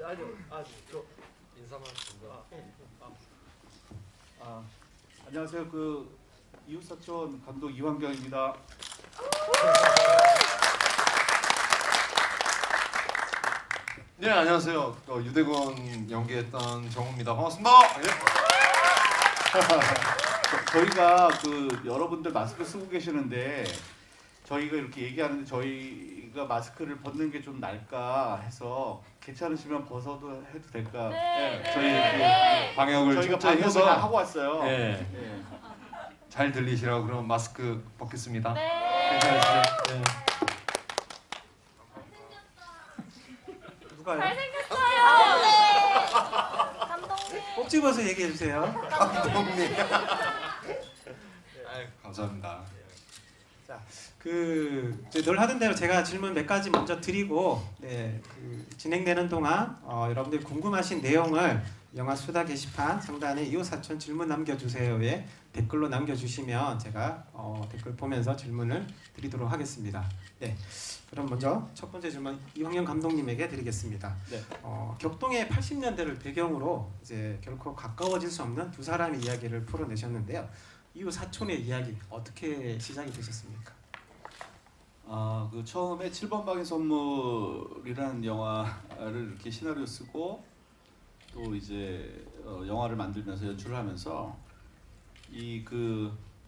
저 인사만 안녕하세요. 이웃사촌 감독 이환경입니다. 네, 안녕하세요. 유대건 연기했던 정우입니다. 반갑습니다. 예. 저희가 여러분들 마스크 쓰고 계시는데 저희가 이렇게 얘기하는데 저희가 마스크를 벗는 게 좀 나을까 해서 괜찮으시면 벗어도 해도 될까? 네. 저희 방역을 저희가 철저히 방역을 해서 하고 왔어요. 예. 예. 잘 들리시라고 그럼 마스크 벗겠습니다. 네. 괜찮으시죠? 예. 누가요? 잘생겼어요. 네. 감독님. 꼭 집어서 얘기해 주세요. 감독님. 아유, 감사합니다. 자, 늘 하던 대로 제가 질문 몇 가지 먼저 드리고, 진행되는 동안 여러분들 궁금하신 내용을 영화 수다 게시판 상단에 이웃사촌 질문 남겨주세요에 댓글로 남겨주시면 제가 댓글 보면서 질문을 드리도록 하겠습니다. 네, 그럼 먼저 첫 번째 질문 이황영 감독님에게 드리겠습니다. 네. 격동의 80년대를 배경으로 이제 결코 가까워질 수 없는 두 사람의 이야기를 풀어내셨는데요. 이웃 사촌의 이야기 어떻게 시작이 되셨습니까? 처음에 7번 방의 선물이라는 영화를 이렇게 시나리오 쓰고 또 이제 영화를 만들면서 연출을 하면서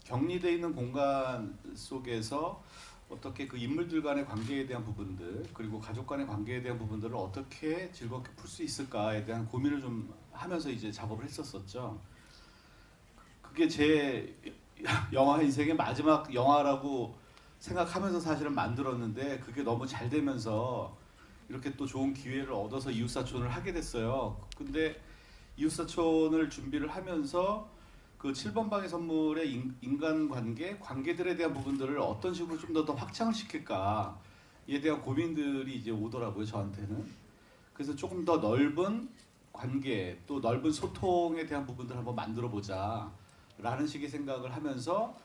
격리돼 있는 공간 속에서 어떻게 그 인물들 간의 관계에 대한 부분들 그리고 가족 간의 관계에 대한 부분들을 어떻게 즐겁게 풀 수 있을까에 대한 고민을 좀 하면서 이제 작업을 했었었죠. 그게 제 영화 인생의 마지막 영화라고 생각하면서 사실은 만들었는데 그게 너무 잘 되면서 이렇게 또 좋은 기회를 얻어서 이웃사촌을 하게 됐어요. 근데 이웃사촌을 준비를 하면서 그 7번 방의 선물의 인간관계, 관계들에 대한 부분들을 어떤 식으로 좀 더 확장을 시킬까에 대한 고민들이 이제 오더라고요, 저한테는. 그래서 조금 더 넓은 관계, 또 넓은 소통에 대한 부분들을 한번 만들어 보자 라는 식의 생각을 하면서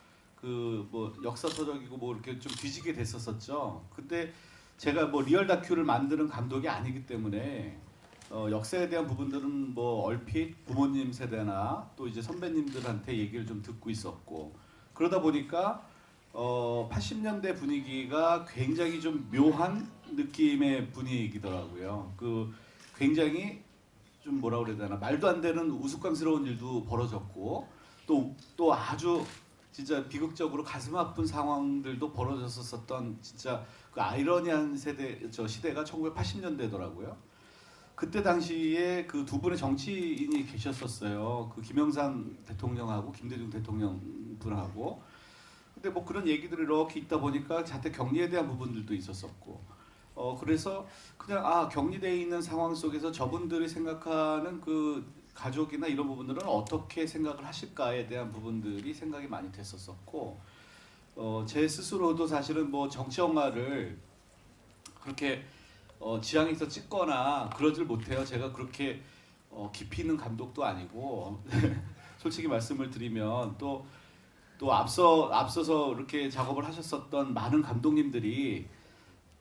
역사서적이고 이렇게 좀 뒤지게 됐었었죠. 근데 제가 리얼 다큐를 만드는 감독이 아니기 때문에 역사에 대한 부분들은 얼핏 부모님 세대나 또 이제 선배님들한테 얘기를 좀 듣고 있었고 그러다 보니까 80년대 분위기가 굉장히 좀 묘한 느낌의 분위기더라고요. 굉장히 좀 뭐라 그래야 되나 말도 안 되는 우스꽝스러운 일도 벌어졌고 또 아주 진짜 비극적으로 가슴 아픈 상황들도 벌어졌었던 진짜 그 아이러니한 시대가 1980년대더라고요. 그때 당시에 그 두 분의 정치인이 계셨었어요. 김영삼 대통령하고 김대중 대통령 분하고. 근데 그런 얘기들이 이렇게 있다 보니까 자택 격리에 대한 부분들도 있었었고. 그래서 그냥 격리되어 있는 상황 속에서 저분들이 생각하는 가족이나 이런 부분들은 어떻게 생각을 하실까에 대한 부분들이 생각이 많이 됐었었고 제 스스로도 사실은 정치 영화를 그렇게 지향해서 찍거나 그러질 못해요. 제가 그렇게 깊이 있는 감독도 아니고 솔직히 말씀을 드리면 또 앞서서 이렇게 작업을 하셨었던 많은 감독님들이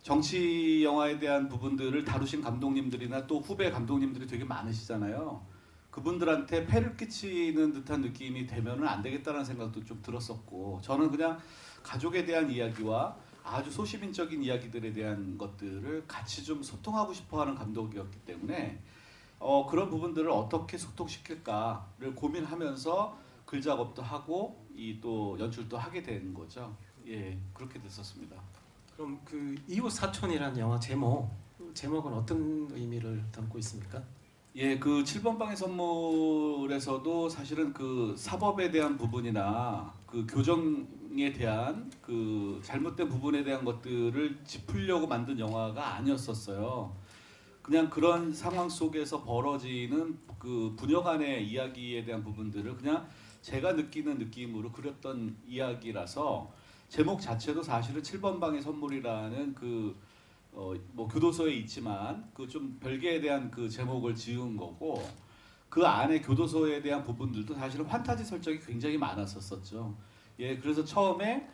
정치 영화에 대한 부분들을 다루신 감독님들이나 또 후배 감독님들이 되게 많으시잖아요. 그분들한테 폐를 끼치는 듯한 느낌이 되면은 안 되겠다는 생각도 좀 들었었고 저는 그냥 가족에 대한 이야기와 아주 소시민적인 이야기들에 대한 것들을 같이 좀 소통하고 싶어하는 감독이었기 때문에 그런 부분들을 어떻게 소통시킬까를 고민하면서 글 작업도 하고 또 연출도 하게 된 거죠. 예, 그렇게 됐었습니다. 그럼 이웃 사촌이라는 영화 제목은 어떤 의미를 담고 있습니까? 예, 7번 방의 선물에서도 사실은 사법에 대한 부분이나 교정에 대한 잘못된 부분에 대한 것들을 짚으려고 만든 영화가 아니었었어요. 그냥 그런 상황 속에서 벌어지는 부녀 간의 이야기에 대한 부분들을 그냥 제가 느끼는 느낌으로 그렸던 이야기라서 제목 자체도 사실은 7번 방의 선물이라는 교도소에 있지만 좀 별개에 대한 제목을 지은 거고 그 안에 교도소에 대한 부분들도 사실은 환타지 설정이 굉장히 많았었죠. 예, 그래서 처음에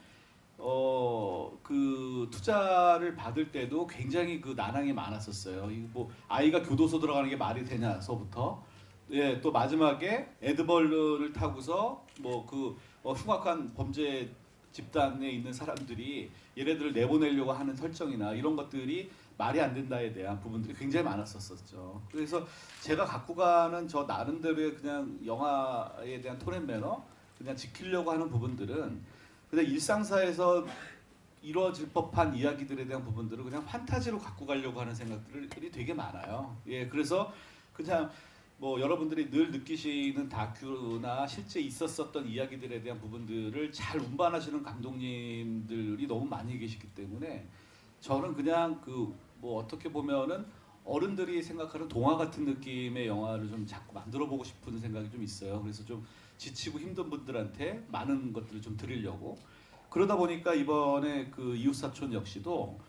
그 투자를 받을 때도 굉장히 그 난항이 많았었어요. 이거 뭐 아이가 교도소 들어가는 게 말이 되냐서부터 예, 또 마지막에 에드벌을 타고서 뭐 그 흉악한 범죄 집단에 있는 사람들이 얘네들을 내보내려고 하는 설정이나 이런 것들이 말이 안 된다에 대한 부분들이 굉장히 많았었죠. 그래서 제가 갖고 가는 저 나름대로의 그냥 영화에 대한 톤 앤 매너 그냥 지키려고 하는 부분들은 그냥 일상사에서 이루어질 법한 이야기들에 대한 부분들을 그냥 판타지로 갖고 가려고 하는 생각들이 되게 많아요. 예, 그래서 그냥 뭐 여러분들이 늘 느끼시는 다큐나 실제 있었었던 이야기들에 대한 부분들을 잘 운반하시는 감독님들이 너무 많이 계시기 때문에 저는 그냥 그 뭐 어떻게 보면은 어른들이 생각하는 동화 같은 느낌의 영화를 좀 자꾸 만들어 보고 싶은 생각이 좀 있어요. 그래서 좀 지치고 힘든 분들한테 많은 것들을 좀 드리려고 그러다 보니까 이번에 그 이웃사촌 역시도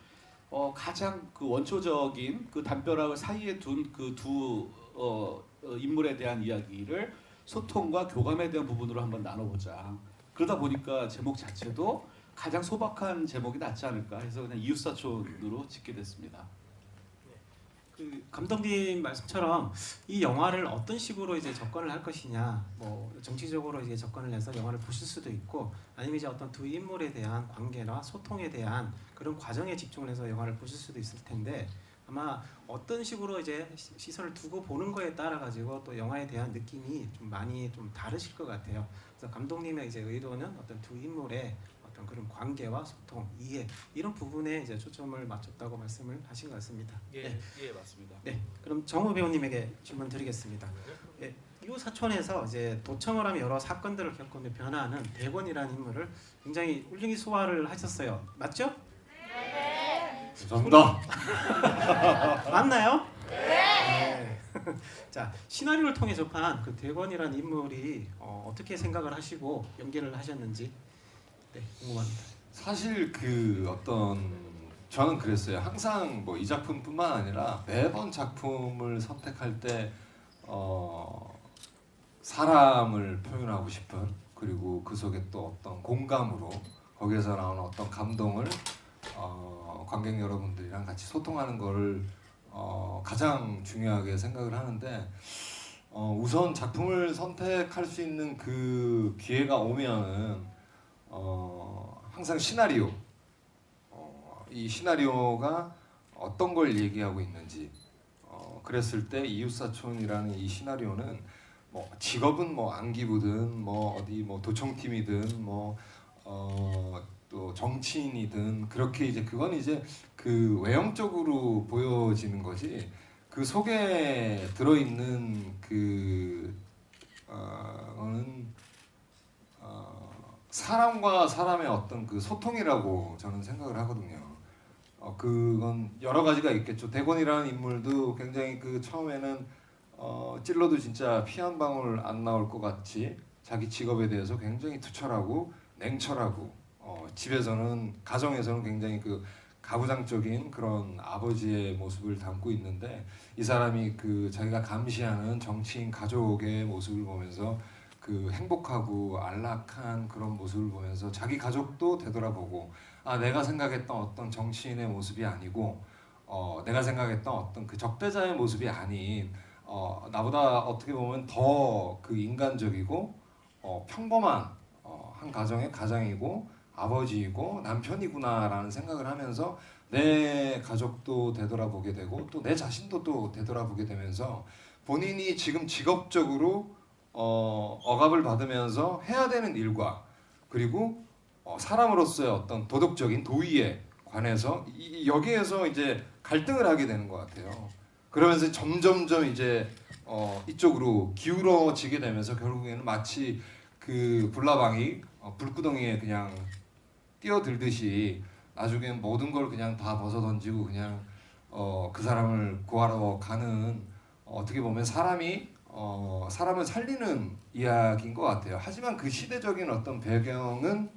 가장 그 원초적인 그 담벼락을 사이에 둔 그 두 인물에 대한 이야기를 소통과 교감에 대한 부분으로 한번 나눠보자. 그러다 보니까 제목 자체도 가장 소박한 제목이 낫지 않을까 해서 그냥 이웃사촌으로 짓게 됐습니다. 그 감독님 말씀처럼 이 영화를 어떤 식으로 이제 접근을 할 것이냐, 뭐 정치적으로 이제 접근을 해서 영화를 보실 수도 있고, 아니면 이제 어떤 두 인물에 대한 관계나 소통에 대한 그런 과정에 집중을 해서 영화를 보실 수도 있을 텐데, 아마 어떤 식으로 이제 시선을 두고 보는 거에 따라 가지고 또 영화에 대한 느낌이 좀 많이 좀 다르실 것 같아요. 그래서 감독님의 이제 의도는 어떤 두 인물의 어떤 그런 관계와 소통, 이해 이런 부분에 이제 초점을 맞췄다고 말씀을 하신 것 같습니다. 예, 네. 예 맞습니다. 네, 그럼 정우 배우님에게 질문 드리겠습니다. 예, 이웃 사촌에서 이제 도청을 하며 여러 사건들을 겪으며 변화하는 대권이라는 인물을 굉장히 훌륭히 소화를 하셨어요. 맞죠? 감사합니다. 맞나요? 네. 자, 시나리오를 통해 접한 그 대권이라는 인물이 어떻게 생각을 하시고 연기를 하셨는지 네, 궁금합니다. 사실 그 어떤 저는 그랬어요. 항상 뭐 이 작품뿐만 아니라 매번 작품을 선택할 때 사람을 표현하고 싶은, 그리고 그 속에 또 어떤 공감으로 거기에서 나오는 어떤 감동을 관객 여러분들이랑 같이 소통하는 거를 가장 중요하게 생각을 하는데, 우선 작품을 선택할 수 있는 그 기회가 오면은 항상 시나리오, 이 시나리오가 어떤 걸 얘기하고 있는지, 그랬을 때 이웃사촌이라는 이 시나리오는 뭐 직업은 뭐 안기부든 뭐 어디 뭐 도청팀이든 뭐 또 정치인이든 그렇게 이제 그건 이제 그 외형적으로 보여지는 거지, 그 속에 들어있는 그 는 사람과 사람의 어떤 그 소통이라고 저는 생각을 하거든요. 그건 여러 가지가 있겠죠. 대권이라는 인물도 굉장히 그 처음에는 찔러도 진짜 피 한 방울 안 나올 것 같이 자기 직업에 대해서 굉장히 투철하고 냉철하고, 집에서는 가정에서는 굉장히 그 가부장적인 그런 아버지의 모습을 담고 있는데, 이 사람이 그 자기가 감시하는 정치인 가족의 모습을 보면서 그 행복하고 안락한 그런 모습을 보면서 자기 가족도 되돌아보고, 아 내가 생각했던 어떤 정치인의 모습이 아니고 내가 생각했던 어떤 그 적대자의 모습이 아닌 나보다 어떻게 보면 더 그 인간적이고 평범한 한 가정의 가장이고 아버지이고 남편이구나라는 생각을 하면서 내 가족도 되돌아보게 되고 또 내 자신도 또 되돌아보게 되면서 본인이 지금 직업적으로 억압을 받으면서 해야 되는 일과, 그리고 사람으로서의 어떤 도덕적인 도의에 관해서 여기에서 이제 갈등을 하게 되는 것 같아요. 그러면서 점점점 이제 이쪽으로 기울어지게 되면서 결국에는 마치 그 불나방이 불구덩이에 그냥 뛰어들듯이 나중엔 모든 걸 그냥 다 벗어던지고 그냥 그 사람을 구하러 가는, 어떻게 보면 사람이 사람을 살리는 이야기인 것 같아요. 하지만 그 시대적인 어떤 배경은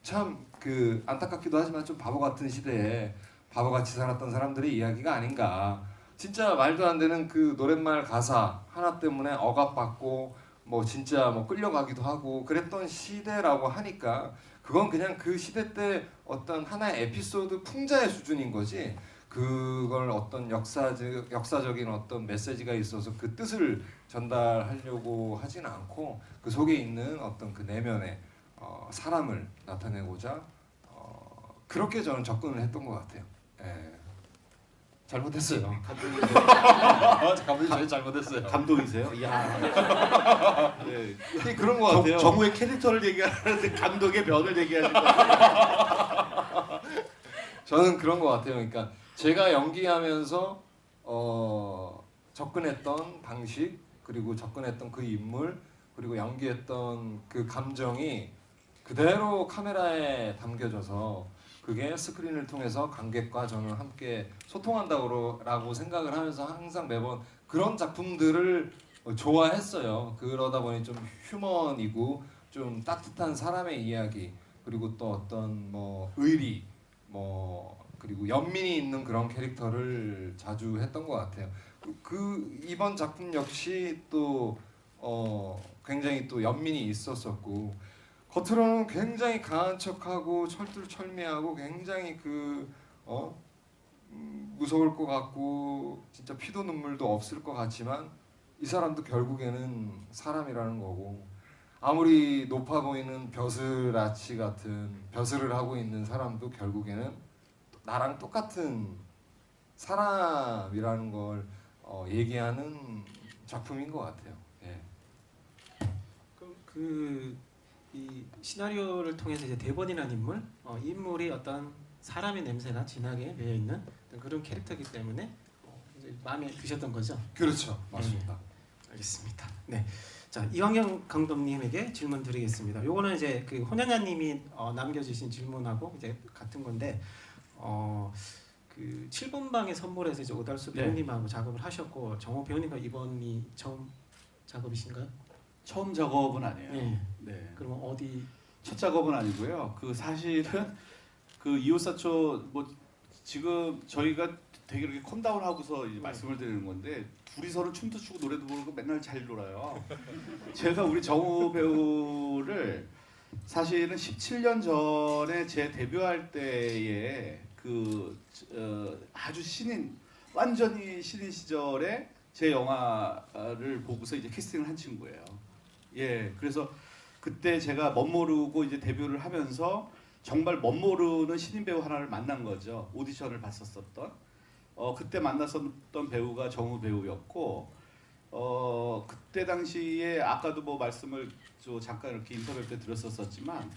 참 그 안타깝기도 하지만 좀 바보 같은 시대에 바보같이 살았던 사람들의 이야기가 아닌가. 진짜 말도 안 되는 그 노랫말 가사 하나 때문에 억압받고 뭐 진짜 뭐 끌려가기도 하고 그랬던 시대라고 하니까 그건 그냥 그 시대 때 어떤 하나의 에피소드 풍자의 수준인 거지. 그걸 어떤 역사적인 어떤 메시지가 있어서 그 뜻을 전달하려고 하진 않고 그 속에 있는 어떤 그 내면의 사람을 나타내고자 그렇게 저는 접근을 했던 것 같아요. 예. 잘못했어요. 감독님 저희 잘못했어요. 감독이세요? 이야. 네. 그런 것 같아요. 정우의 캐릭터를 얘기하는데 감독의 변을 얘기하는 거. 저는 그런 것 같아요. 그러니까 제가 연기하면서 접근했던 방식 그리고 접근했던 그 인물 그리고 연기했던 그 감정이 그대로 카메라에 담겨져서 그게 스크린을 통해서 관객과 저는 함께 소통한다고 생각을 하면서 항상 매번 그런 작품들을 좋아했어요. 그러다 보니 좀 휴먼이고 좀 따뜻한 사람의 이야기 그리고 또 어떤 뭐 의리 그리고 연민이 있는 그런 캐릭터를 자주 했던 것 같아요. 그 이번 작품 역시 또 굉장히 또 연민이 있었었고 겉으로는 굉장히 강한 척하고 철두철미하고 굉장히 무서울 것 같고 진짜 피도 눈물도 없을 것 같지만 이 사람도 결국에는 사람이라는 거고 아무리 높아 보이는 벼슬아치 같은 벼슬을 하고 있는 사람도 결국에는 나랑 똑같은 사람이라는 걸 얘기하는 작품인 것 같아요. 예. 그럼 이 시나리오를 통해서 이제 대본이라는 인물, 인물이 어떤 사람의 냄새가 진하게 배어 있는 그런 캐릭터이기 때문에 이제 마음에 드셨던 거죠? 그렇죠, 맞습니다. 알겠습니다. 네, 자 이광영 감독님에게 질문 드리겠습니다. 요거는 이제 그 혼연야님이 남겨주신 질문하고 이제 같은 건데, 그 7번 방의 선물에서 이제 오달수 네. 배우님하고 작업을 하셨고 정호 배우님과 이번이 처음 작업이신가요? 처음 작업은 아니에요. 네. 네. 그러면 어디? 첫 작업은 아니고요. 그 사실은 그 이오사초 뭐 지금 저희가 되게 이렇게 컴다운 하고서 이제 말씀을 드리는 건데 둘이서는 춤도 추고 노래도 부르고 맨날 잘 놀아요. 제가 우리 정우 배우를 사실은 17년 전에 제 데뷔할 때에 아주 완전히 신인 시절에 제 영화를 보고서 이제 캐스팅을 한 친구예요. 예, 그래서 그때 제가 멋모르고 이제 데뷔를 하면서 정말 멋모르는 신인 배우 하나를 만난 거죠. 오디션을 봤었던. 그때 만났었던 배우가 정우 배우였고, 그때 당시에 아까도 뭐 말씀을 잠깐 이렇게 인터뷰 때 드렸었지만,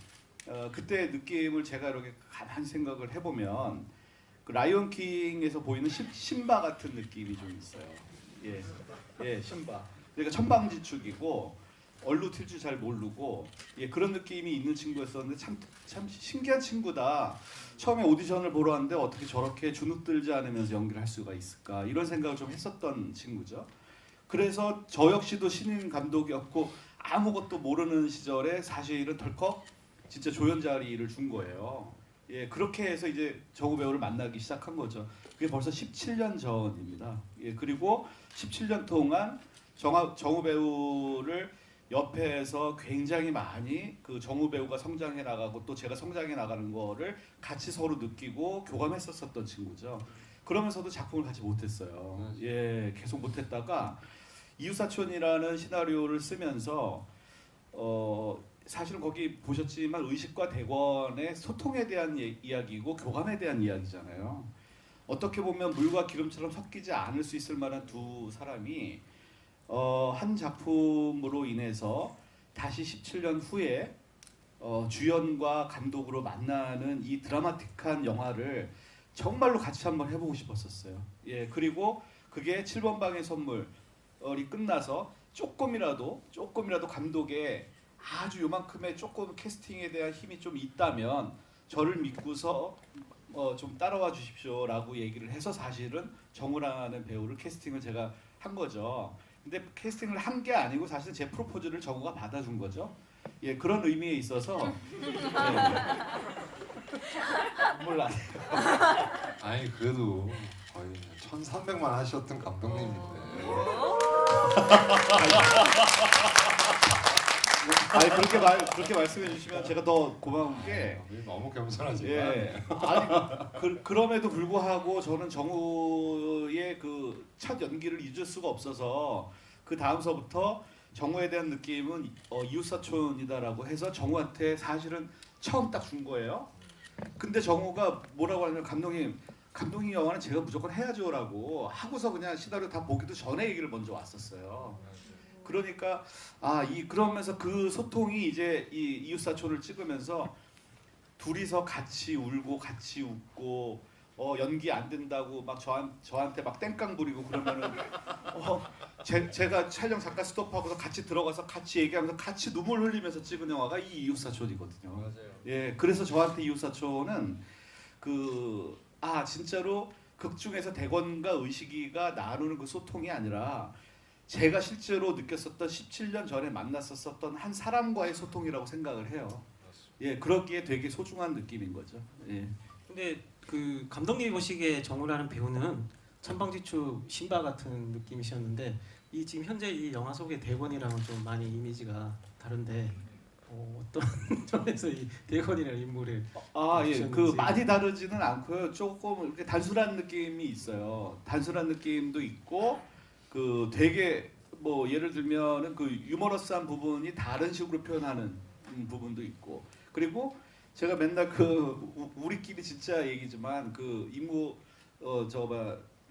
그때 느낌을 제가 이렇게 가만히 생각을 해보면 그 라이온 킹에서 보이는 신바 같은 느낌이 좀 있어요. 예, 신바. 그러니까 천방지축이고 얼루 튈 줄 잘 모르고 그런 느낌이 있는 친구였었는데 참 신기한 친구다. 처음에 오디션을 보러 왔는데 어떻게 저렇게 주눅들지 않으면서 연기를 할 수가 있을까 이런 생각을 좀 했었던 친구죠. 그래서 저 역시도 신인 감독이었고 아무것도 모르는 시절에 사실은 덜컥 진짜 조연자리를 준 거예요. 예, 그렇게 해서 이제 정우 배우를 만나기 시작한 거죠. 그게 벌써 17년 전입니다. 예, 그리고 17년 동안 정우 배우를 옆에서 굉장히 많이 그 정우 배우가 성장해 나가고 또 제가 성장해 나가는 거를 같이 서로 느끼고 교감했었던 친구죠. 그러면서도 작품을 같이 못했어요. 예, 계속 못했다가 이웃사촌이라는 시나리오를 쓰면서 사실은 거기 보셨지만 의식과 대권의 소통에 대한 이야기고 교감에 대한 이야기잖아요. 어떻게 보면 물과 기름처럼 섞이지 않을 수 있을 만한 두 사람이 한 작품으로 인해서 다시 17년 후에 주연과 감독으로 만나는 이 드라마틱한 영화를 정말로 같이 한번 해보고 싶었었어요. 예, 그리고 그게 7번 방의 선물이 끝나서 조금이라도 감독의 아주 요만큼의 조금 캐스팅에 대한 힘이 좀 있다면 저를 믿고서 좀 따라와 주십시오라고 얘기를 해서 사실은 정우라는 배우를 캐스팅을 제가 한 거죠. 근데 캐스팅을 한 게 아니고 사실 제 프로포즈를 정우가 받아준 거죠. 예, 그런 의미에 있어서 몰라. 아니 그래도 거의 1,300만 하셨던 감독님인데 아니 그렇게 말씀해 주시면 제가 더 고마운 게 너무 겸손하지만 예. 아니 그럼에도 불구하고 저는 정우의 그 첫 연기를 잊을 수가 없어서 그 다음서부터 정우에 대한 느낌은 이웃사촌이다라고 해서 정우한테 사실은 처음 딱 준 거예요. 근데 정우가 뭐라고 하냐면 감독님 영화는 제가 무조건 해야죠라고 하고서 그냥 시나리오 다 보기도 전에 얘기를 먼저 왔었어요. 그러니까 그러면서 그 소통이 이제 이 이웃사촌을 찍으면서 둘이서 같이 울고 같이 웃고 연기 안 된다고 막 저한테 막 땡깡 부리고 그러면은 제가 촬영 잠깐 스톱하고서 같이 들어가서 같이 얘기하면서 같이 눈물 흘리면서 찍은 영화가 이 이웃사촌이거든요. 맞아요. 예, 그래서 저한테 이웃사촌은 진짜로 극 중에서 대권과 의식이가 나누는 그 소통이 아니라 제가 실제로 느꼈었던 17년 전에 만났었던 한 사람과의 소통이라고 생각을 해요. 예, 그러기에 되게 소중한 느낌인 거죠. 예. 근데 그 감독님이 보시기에 정우라는 배우는 천방지축 신바 같은 느낌이셨는데 이 지금 현재 이 영화 속의 대권이랑은 좀 많이 이미지가 다른데 어떤 점에서 이 대권이라는 인물을 그 많이 다르지는 않고요. 조금 이렇게 단순한 느낌이 있어요. 단순한 느낌도 있고 그 되게 뭐 예를 들면은 그 유머러스한 부분이 다른 식으로 표현하는 부분도 있고 그리고 제가 맨날 우리끼리 진짜 얘기지만 그 인구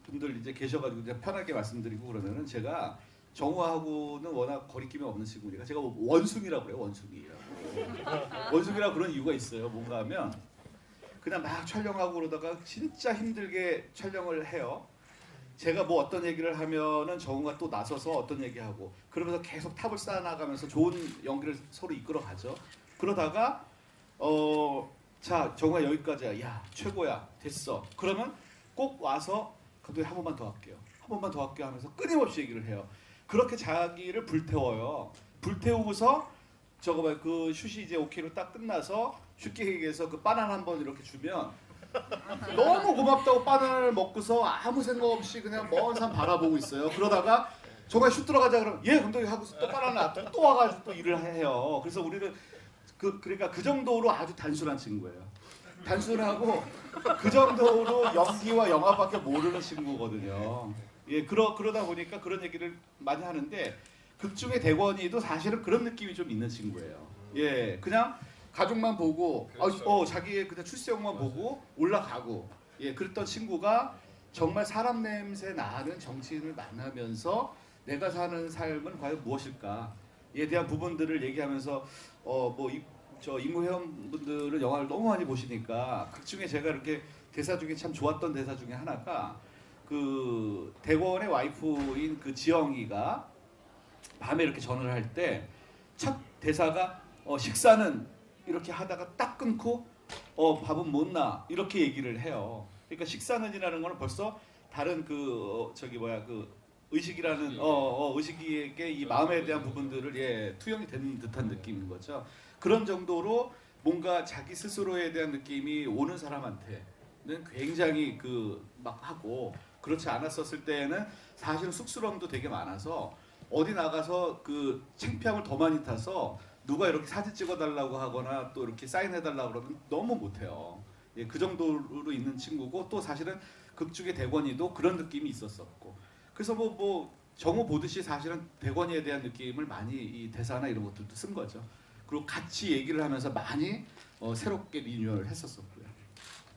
분들 이제 계셔가지고 이제 편하게 말씀드리고 그러면은 제가 정우하고는 워낙 거리낌이 없는 친구니까 제가 원숭이라고 그래요. 원숭이라고 그런 이유가 있어요. 뭔가 하면 그냥 막 촬영하고 그러다가 진짜 힘들게 촬영을 해요. 제가 뭐 어떤 얘기를 하면은 정우가 또 나서서 어떤 얘기하고 그러면서 계속 탑을 쌓아나가면서 좋은 연기를 서로 이끌어가죠. 그러다가 자 정우가 여기까지야. 야 최고야. 됐어. 그러면 꼭 와서 감독님 한 번만 더 할게요. 한 번만 더 할게요 하면서 끊임없이 얘기를 해요. 그렇게 자기를 불태워요. 불태우고서 그 슛이 이제 오케이로 딱 끝나서 슛객에게서 그 바나나 한 번 이렇게 주면 너무 고맙다고 바나나를 먹고서 아무 생각 없이 그냥 먼 산 바라보고 있어요. 그러다가 정말 슛 들어가자 그러면 예 감독님 하고서 또 바나나 또 와가지고 또 일을 해요. 그래서 우리는 그러니까 그 정도로 아주 단순한 친구예요. 단순하고 그 정도로 연기와 영화밖에 모르는 친구거든요. 예, 그러다 보니까 그런 얘기를 많이 하는데 극 중에 대권이도 사실은 그런 느낌이 좀 있는 친구예요. 예, 그냥 가족만 보고 자기의 그냥 출세형만 보고 올라가고 예, 그랬던 친구가 정말 사람 냄새 나는 정치인을 만나면서 내가 사는 삶은 과연 무엇일까에 대한 부분들을 얘기하면서 인구 회원분들은 영화를 너무 많이 보시니까 극 중에 제가 이렇게 대사 중에 참 좋았던 대사 중에 하나가 그 대권의 와이프인 그 지영이가 밤에 이렇게 전화를 할 때 첫 대사가 식사는 이렇게 하다가 딱 끊고 밥은 못 나 이렇게 얘기를 해요. 그러니까 식사는이라는 거는 벌써 다른 그 의식이라는 의식에게 이 마음에 대한 부분들을 투영이 되는 듯한 느낌인 거죠. 그런 정도로 뭔가 자기 스스로에 대한 느낌이 오는 사람한테는 굉장히 막 하고 그렇지 않았었을 때에는 사실은 쑥스러움도 되게 많아서 어디 나가서 그 창피함을 더 많이 타서 누가 이렇게 사진 찍어달라고 하거나 또 이렇게 사인해달라고 그러면 너무 못해요. 예, 그 정도로 있는 친구고 또 사실은 극중의 대권이도 그런 느낌이 있었었고 그래서 뭐 정우 보듯이 사실은 대권이에 대한 느낌을 많이 이 대사나 이런 것들도 쓴 거죠. 그리고 같이 얘기를 하면서 많이 새롭게 리뉴얼을 했었었고요.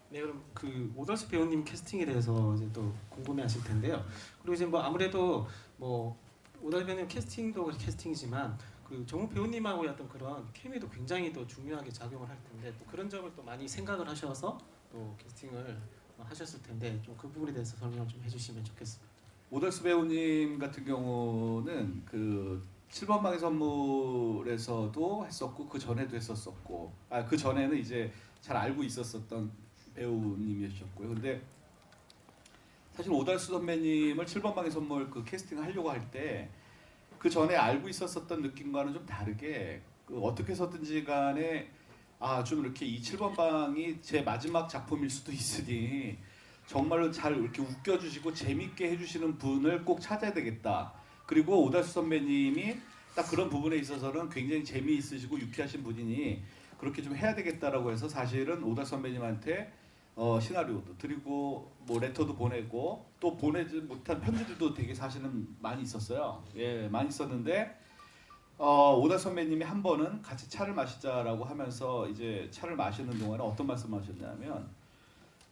네, 그럼 그 오달수 배우님 캐스팅에 대해서 이제 또 궁금해하실 텐데요. 그리고 이제 뭐 아무래도 뭐 오달수 배우님 캐스팅도 캐스팅이지만 그 정우 배우님하고의 어떤 그런 케미도 굉장히 또 중요하게 작용을 할 텐데 또 그런 점을 또 많이 생각을 하셔서 또 캐스팅을 하셨을 텐데 좀 그 부분에 대해서 설명 좀 해주시면 좋겠습니다. 오달수 배우님 같은 경우는 그 7번 방의 선물에서도 했었고 그 전에도 했었었고 그 전에는 이제 잘 알고 있었었던 배우님이셨고요. 근데 사실 오달수 선배님을 7번 방의 선물 그 캐스팅을 하려고 할 때 그 전에 알고 있었었던 느낌과는 좀 다르게 어떻게 해서든지 간에 좀 이렇게 이 7번 방이 제 마지막 작품일 수도 있으니 정말로 잘 이렇게 웃겨주시고 재밌게 해주시는 분을 꼭 찾아야 되겠다. 그리고 오달수 선배님이 딱 그런 부분에 있어서는 굉장히 재미있으시고 유쾌하신 분이니 그렇게 좀 해야 되겠다라고 해서 사실은 오다 선배님한테 시나리오도 드리고 뭐 레터도 보내고 또 보내지 못한 편지들도 되게 사실은 많이 있었어요. 예, 많이 있었는데 오다 선배님이 한 번은 같이 차를 마시자라고 하면서 이제 차를 마시는 동안에 어떤 말씀하셨냐면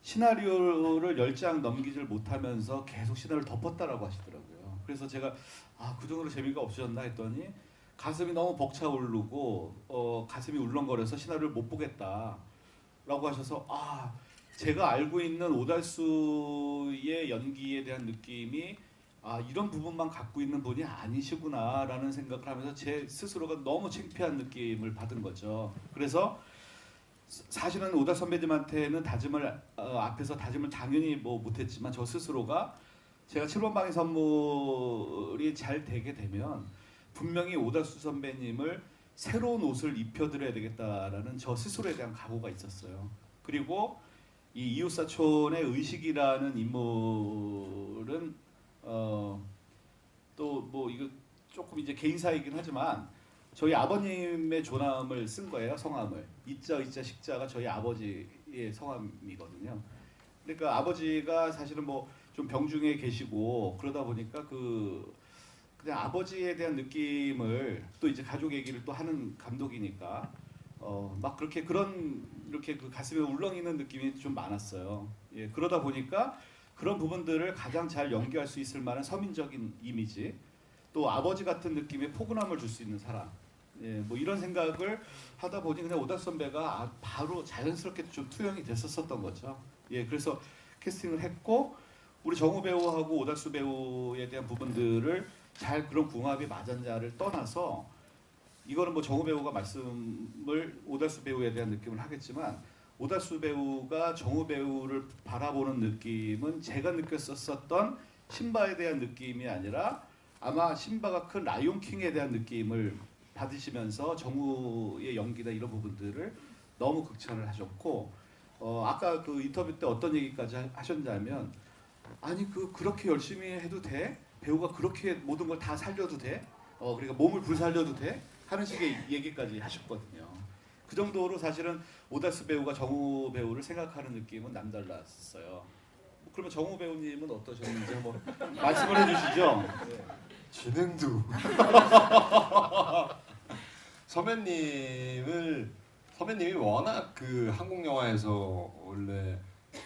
시나리오를 10장 넘기질 못하면서 계속 시나리오를 덮었다라고 하시더라고요. 그래서 제가 그 정도로 재미가 없으셨나 했더니 가슴이 너무 벅차오르고 가슴이 울렁거려서 시나리오를 못 보겠다라고 하셔서 제가 알고 있는 오달수의 연기에 대한 느낌이 이런 부분만 갖고 있는 분이 아니시구나라는 생각을 하면서 제 스스로가 너무 창피한 느낌을 받은 거죠. 그래서 사실은 오다 선배님한테는 다짐을 앞에서 다짐을 당연히 뭐 못했지만 저 스스로가 제가 7번 방의 선물이 잘 되게 되면 분명히 오달수 선배님을 새로운 옷을 입혀드려야 되겠다라는 저 스스로에 대한 각오가 있었어요. 그리고 이 이웃사촌의 의식이라는 인물은 또 뭐 이거 조금 이제 개인사이긴 하지만 저희 아버님의 조남을 쓴 거예요. 성함을 이자 의자 식자가 저희 아버지의 성함이거든요. 그러니까 아버지가 사실은 뭐 좀 병중에 계시고 그러다 보니까 그냥 아버지에 대한 느낌을 또 이제 가족 얘기를 또 하는 감독이니까 막 그렇게 이렇게 그 가슴에 울렁이는 느낌이 좀 많았어요. 예, 그러다 보니까 그런 부분들을 가장 잘 연기할 수 있을 만한 서민적인 이미지, 또 아버지 같은 느낌의 포근함을 줄 수 있는 사람, 예, 뭐 이런 생각을 하다 보니 그냥 오다 선배가 바로 자연스럽게 좀 투영이 됐었던 거죠. 예, 그래서 캐스팅을 했고 우리 정우 배우하고 오달수 배우에 대한 부분들을 잘 그런 궁합이 맞았냐를 떠나서 이거는 뭐 정우 배우가 말씀을 오달수 배우에 대한 느낌을 하겠지만 오달수 배우가 정우 배우를 바라보는 느낌은 제가 느꼈었던 신바에 대한 느낌이 아니라 아마 신바가 큰 라이온킹에 대한 느낌을 받으시면서 정우의 연기나 이런 부분들을 너무 극찬을 하셨고 아까 그 인터뷰 때 어떤 얘기까지 하셨냐면 아니 그렇게 열심히 해도 돼? 배우가 그렇게 모든 걸 다 살려도 돼? 그러니까 몸을 불살려도 돼? 하는 식의 얘기까지 하셨거든요. 그 정도로 사실은 오달수 배우가 정우 배우를 생각하는 느낌은 남달랐어요. 그러면 정우 배우님은 어떠셨는지 한번 말씀을 해주시죠. 네. 진행도 선배님이 워낙 그 한국 영화에서 원래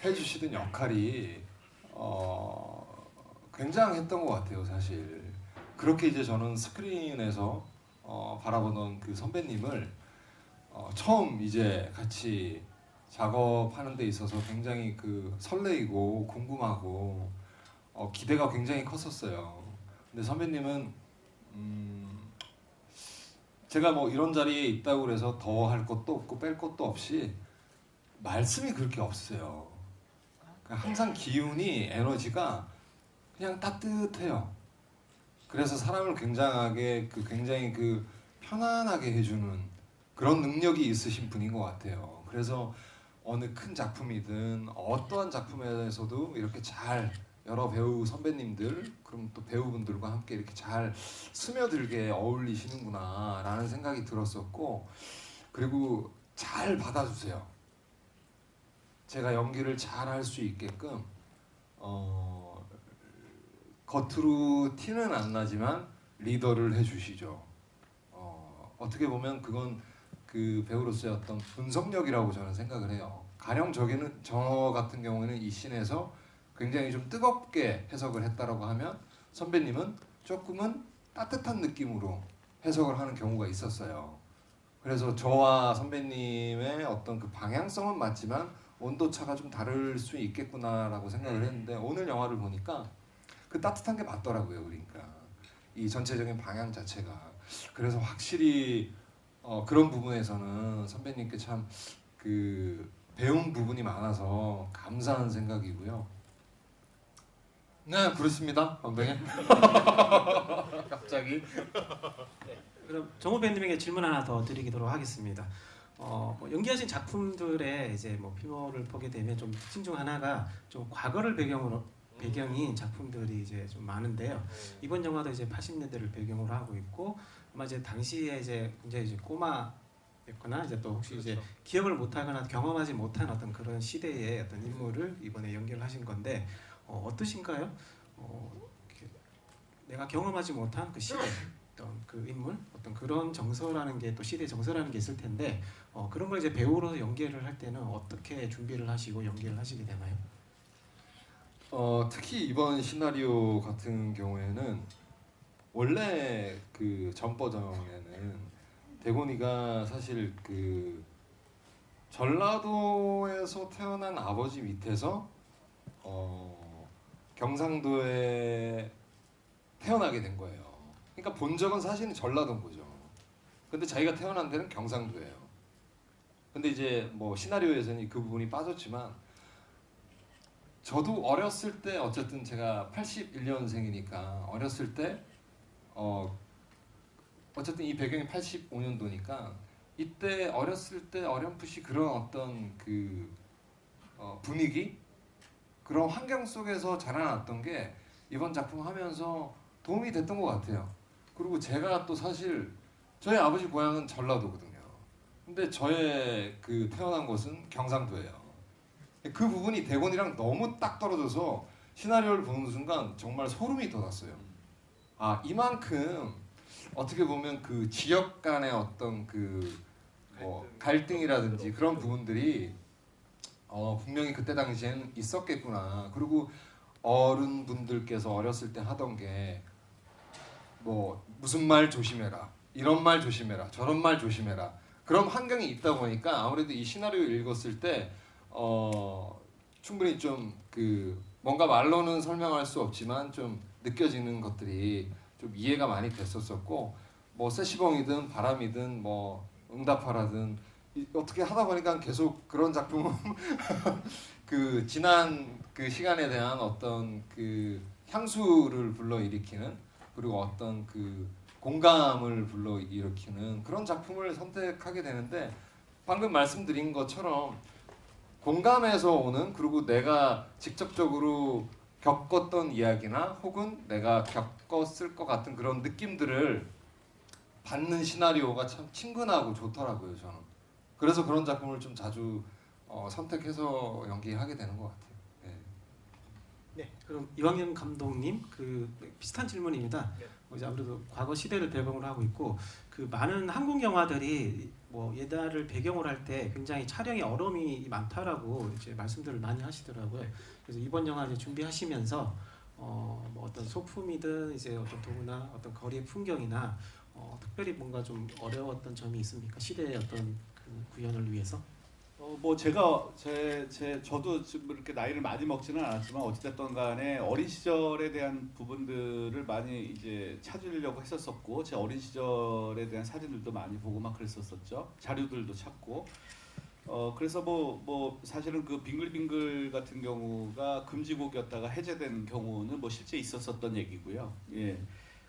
해주시던 역할이 굉장했던 것 같아요. 사실 그렇게 이제 저는 스크린에서 바라보던 그 선배님을 처음 이제 같이 작업하는 데 있어서 굉장히 그 설레이고 궁금하고 기대가 굉장히 컸었어요. 근데 선배님은 제가 뭐 이런 자리에 있다고 그래서 더 할 것도 없고 뺄 것도 없이 말씀이 그렇게 없어요. 항상 기운이 에너지가 그냥 따뜻해요. 그래서 사람을 굉장히 그 편안하게 해주는 그런 능력이 있으신 분인 것 같아요. 그래서 어느 큰 작품이든 어떠한 작품에서도 이렇게 잘 여러 배우 선배님들 그럼 또 배우분들과 함께 이렇게 잘 스며들게 어울리시는구나라는 생각이 들었었고 그리고 잘 받아주세요. 제가 연기를 잘 할 수 있게끔 겉으로 티는 안 나지만 리더를 해주시죠. 어떻게 보면 그건 그 배우로서의 어떤 분석력이라고 저는 생각을 해요. 가령 저 같은 경우는 이 씬에서 굉장히 좀 뜨겁게 해석을 했다라고 하면 선배님은 조금은 따뜻한 느낌으로 해석을 하는 경우가 있었어요. 그래서 저와 선배님의 어떤 그 방향성은 맞지만 온도차가 좀 다를 수 있겠구나라고 생각을 했는데 오늘 영화를 보니까 그 따뜻한 게 맞더라고요. 그러니까 이 전체적인 방향 자체가 그래서 확실히 그런 부분에서는 선배님께 참 그 배운 부분이 많아서 감사한 생각이고요. 네, 그렇습니다, 감독님. 갑자기 그럼 정우 배우님에게 질문 하나 더 드리도록 하겠습니다. 뭐 연기하신 작품들의 이제 뭐 피모를 보게 되면 좀 특징 중 하나가 좀 과거를 배경인 작품들이 이제 좀 많은데요. 이번 영화도 이제 80년대를 배경으로 하고 있고 아마 이제 당시에 이제 굉장히 이제 꼬마였거나 이제 또 혹시 이제 그렇죠. 기억을 못하거나 경험하지 못한 어떤 그런 시대의 어떤 인물을 이번에 연기를 하신 건데 어떠신가요? 이렇게 내가 경험하지 못한 그 시대 어떤 그 인물 어떤 그런 정서라는 게 또 시대 정서라는 게 있을 텐데 그런 걸 이제 배우로 연기를 할 때는 어떻게 준비를 하시고 연기를 하시게 되나요? 특히 이번 시나리오 같은 경우에는 원래 그 전 버전에는 대곤이가 사실 그 전라도에서 태어난 아버지 밑에서 경상도에 태어나게 된 거예요. 그러니까 본 적은 사실은 전라도인 거죠. 근데 자기가 태어난 데는 경상도예요. 근데 이제 뭐 시나리오에서는 그 부분이 빠졌지만 저도 어렸을 때 어쨌든 제가 81년생이니까 어렸을 때 어쨌든 이 배경이 85년도니까 이때 어렸을 때 어렴풋이 그런 어떤 그 분위기 그런 환경 속에서 자라났던 게 이번 작품 하면서 도움이 됐던 것 같아요. 그리고 제가 또 사실 저희 아버지 고향은 전라도거든요. 근데 저의 그 태어난 곳은 경상도예요. 그 부분이 대곤이랑 너무 딱 떨어져서 시나리오를 보는 순간 정말 소름이 돋았어요. 아 이만큼 어떻게 보면 그 지역 간의 어떤 그 갈등이라든지 그런 부분들이 분명히 그때 당시에는 있었겠구나. 그리고 어른분들께서 어렸을 때 하던 게 뭐 무슨 말 조심해라, 이런 말 조심해라, 저런 말 조심해라 그런 환경이 있다 보니까 아무래도 이 시나리오 읽었을 때 충분히 좀 그 뭔가 말로는 설명할 수 없지만 좀 느껴지는 것들이 좀 이해가 많이 됐었었고 뭐 세시봉이든 바람이든 뭐 응답하라든 어떻게 하다 보니까 계속 그런 작품은 그 지난 그 시간에 대한 어떤 그 향수를 불러일으키는 그리고 어떤 그 공감을 불러일으키는 그런 작품을 선택하게 되는데 방금 말씀드린 것처럼 공감에서 오는 그리고 내가 직접적으로 겪었던 이야기나 혹은 내가 겪었을 것 같은 그런 느낌들을 받는 시나리오가 참 친근하고 좋더라고요 저는. 그래서 그런 작품을 좀 자주 선택해서 연기하게 되는 것 같아요. 네, 그럼 이광현 감독님 그 비슷한 질문입니다. 네. 이제 아무래도 과거 시대를 배경으로 하고 있고 그 많은 한국 영화들이 뭐 옛날을 배경으로 할 때 굉장히 촬영에 어려움이 많다라고 이제 말씀들을 많이 하시더라고요. 그래서 이번 영화 이제 준비하시면서 뭐 어떤 소품이든 이제 어떤 도구나 어떤 거리의 풍경이나 특별히 뭔가 좀 어려웠던 점이 있습니까? 시대의 어떤 그 구현을 위해서? 뭐 제가 저도 지금 이렇게 나이를 많이 먹지는 않았지만 어찌됐든 간에 어린 시절에 대한 부분들을 많이 이제 찾으려고 했었었고 제 어린 시절에 대한 사진들도 많이 보고 막 그랬었었죠. 자료들도 찾고 그래서 뭐 사실은 그 빙글빙글 같은 경우가 금지곡이었다가 해제된 경우는 뭐 실제 있었었던 얘기고요. 예.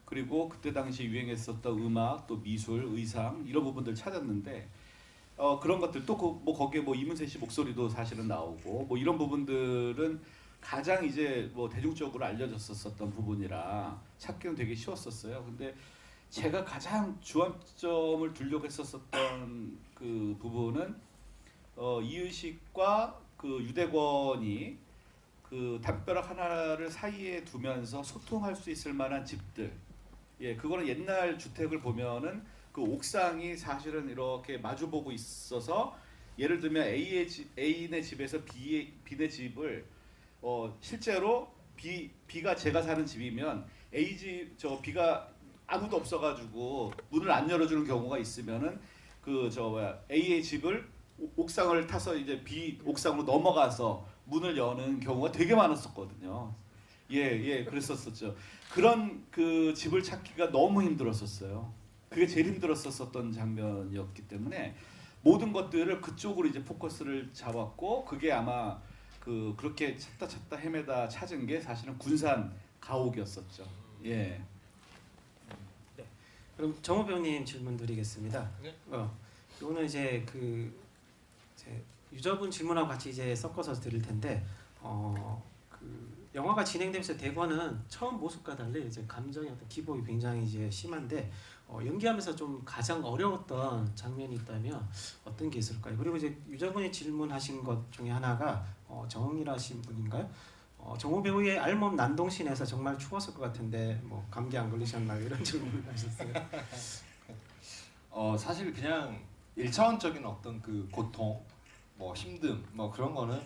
그리고 그때 당시 유행했었던 음악 또 미술 의상 이런 부분들 찾았는데 그런 것들 또 뭐 거기에 뭐 이문세 씨 목소리도 사실은 나오고 뭐 이런 부분들은 가장 이제 뭐 대중적으로 알려졌었던 부분이라 찾기는 되게 쉬웠었어요. 근데 제가 가장 주안점을 두려고 했었던 그 부분은 이유식과 그 유대권이 그 담벼락 하나를 사이에 두면서 소통할 수 있을 만한 집들. 예, 그거는 옛날 주택을 보면은 그 옥상이 사실은 이렇게 마주보고 있어서 예를 들면 A네 집에서 B네 집을 실제로 B가 제가 사는 집이면 B가 아무도 없어가지고 문을 안 열어주는 경우가 있으면은 A의 집을 옥상을 타서 이제 B 옥상으로 넘어가서 문을 여는 경우가 되게 많았었거든요. 예, 그랬었었죠. 그런 그 집을 찾기가 너무 힘들었었어요. 그게 제일 힘들었었던 장면이었기 때문에 모든 것들을 그쪽으로 이제 포커스를 잡았고 그게 아마 그렇게 찾다 헤매다 찾은 게 사실은 군산 가옥이었었죠. 예. 네. 그럼 정호 배우님 질문 드리겠습니다. 네. 이거는 이제 이제 유저분 질문하고 같이 이제 섞어서 드릴 텐데 그 영화가 진행되면서 대권은 처음 모습과 달리 이제 감정의 어떤 기복이 굉장히 이제 심한데 연기하면서 좀 가장 어려웠던 장면이 있다면 어떤 게 있을까요? 그리고 이제 유저분이 질문하신 것 중에 하나가 정이라신 분인가요? 정우 배우의 알몸 난동신에서 정말 추웠을 것 같은데 뭐 감기 안 걸리셨나요? 이런 질문을 하셨어요. 사실 그냥 일차원적인 어떤 그 고통, 뭐 힘듦, 뭐 그런 거는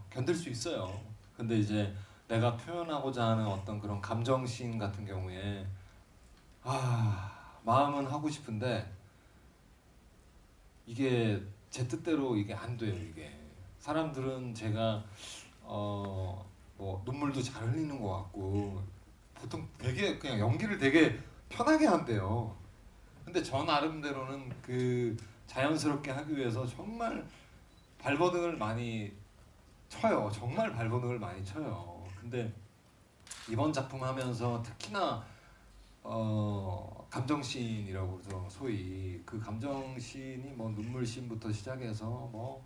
견딜 수 있어요. 근데 이제 내가 표현하고자 하는 어떤 그런 감정씬 같은 경우에 마음은 하고 싶은데 이게 제 뜻대로 이게 안 돼요. 이게 사람들은 제가 뭐 눈물도 잘 흘리는 것 같고 보통 되게 그냥 연기를 되게 편하게 한대요. 근데 저 나름대로는 그 자연스럽게 하기 위해서 정말 발버둥을 많이 쳐요. 정말 발버둥을 많이 쳐요. 근데 이번 작품 하면서 특히나 감정씬이라고 그러죠. 소위 그 감정씬이 뭐 눈물씬부터 시작해서 뭐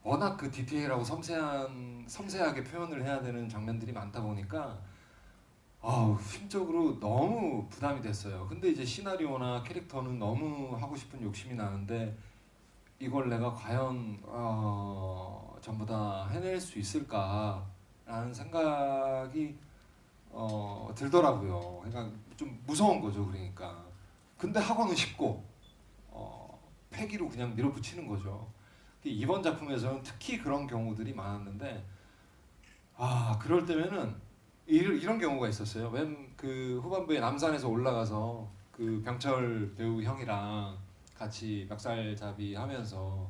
워낙 그 디테일하고 섬세하게 표현을 해야 되는 장면들이 많다 보니까 심적으로 너무 부담이 됐어요. 근데 이제 시나리오나 캐릭터는 너무 하고 싶은 욕심이 나는데 이걸 내가 과연 전부 다 해낼 수 있을까라는 생각이 들더라고요. 그러니까 좀 무서운 거죠. 그러니까 근데 하고는 싶고 패기로 그냥 밀어붙이는 거죠. 이번 작품에서는 특히 그런 경우들이 많았는데 그럴 때면은 이런 경우가 있었어요. 그 후반부에 남산에서 올라가서 그 병철 배우 형이랑 같이 멱살잡이 하면서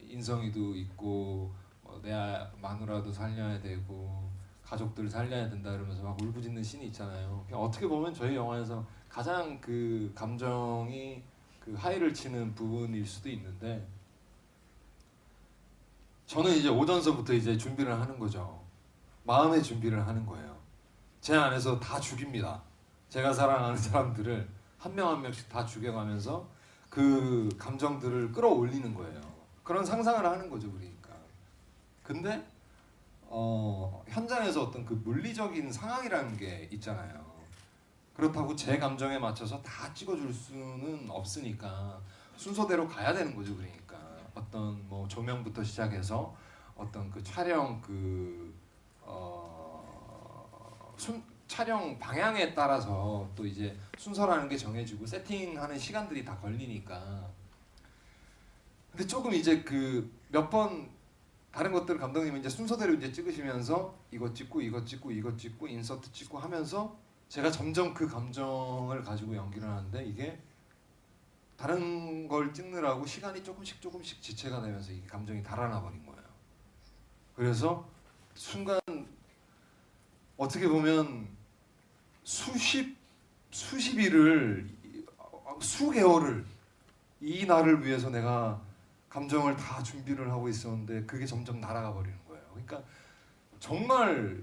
인성이도 있고 내 마누라도 살려야 되고 가족들 살려야 된다 이러면서 막 울부짖는 씬이 있잖아요. 어떻게 보면 저희 영화에서 가장 그 감정이 그 하이를 치는 부분일 수도 있는데 저는 이제 오전서부터 이제 준비를 하는 거죠. 마음의 준비를 하는 거예요. 제 안에서 다 죽입니다. 제가 사랑하는 사람들을 한 명 한 명씩 다 죽여가면서 그 감정들을 끌어올리는 거예요. 그런 상상을 하는 거죠, 그러니까. 근데 현장에서 어떤 그 물리적인 상황이라는 게 있잖아요. 그렇다고 제 감정에 맞춰서 다 찍어줄 수는 없으니까 순서대로 가야 되는 거죠, 그러니까. 어떤 뭐 조명부터 시작해서 어떤 그 촬영 촬영 방향에 따라서 또 이제 순서라는 게 정해지고 세팅하는 시간들이 다 걸리니까. 근데 조금 이제 그 몇 번 다른 것들을 감독님은 이제 순서대로 이제 찍으시면서 이것 찍고 이것 찍고 이것 찍고 인서트 찍고 하면서 제가 점점 그 감정을 가지고 연기를 하는데 이게 다른 걸 찍느라고 시간이 조금씩 지체가 되면서 이 감정이 달아나 버린 거예요. 그래서 순간 어떻게 보면 수십일을 수개월을 이 날을 위해서 내가 감정을 다 준비를 하고 있었는데 그게 점점 날아가 버리는 거예요. 그러니까 정말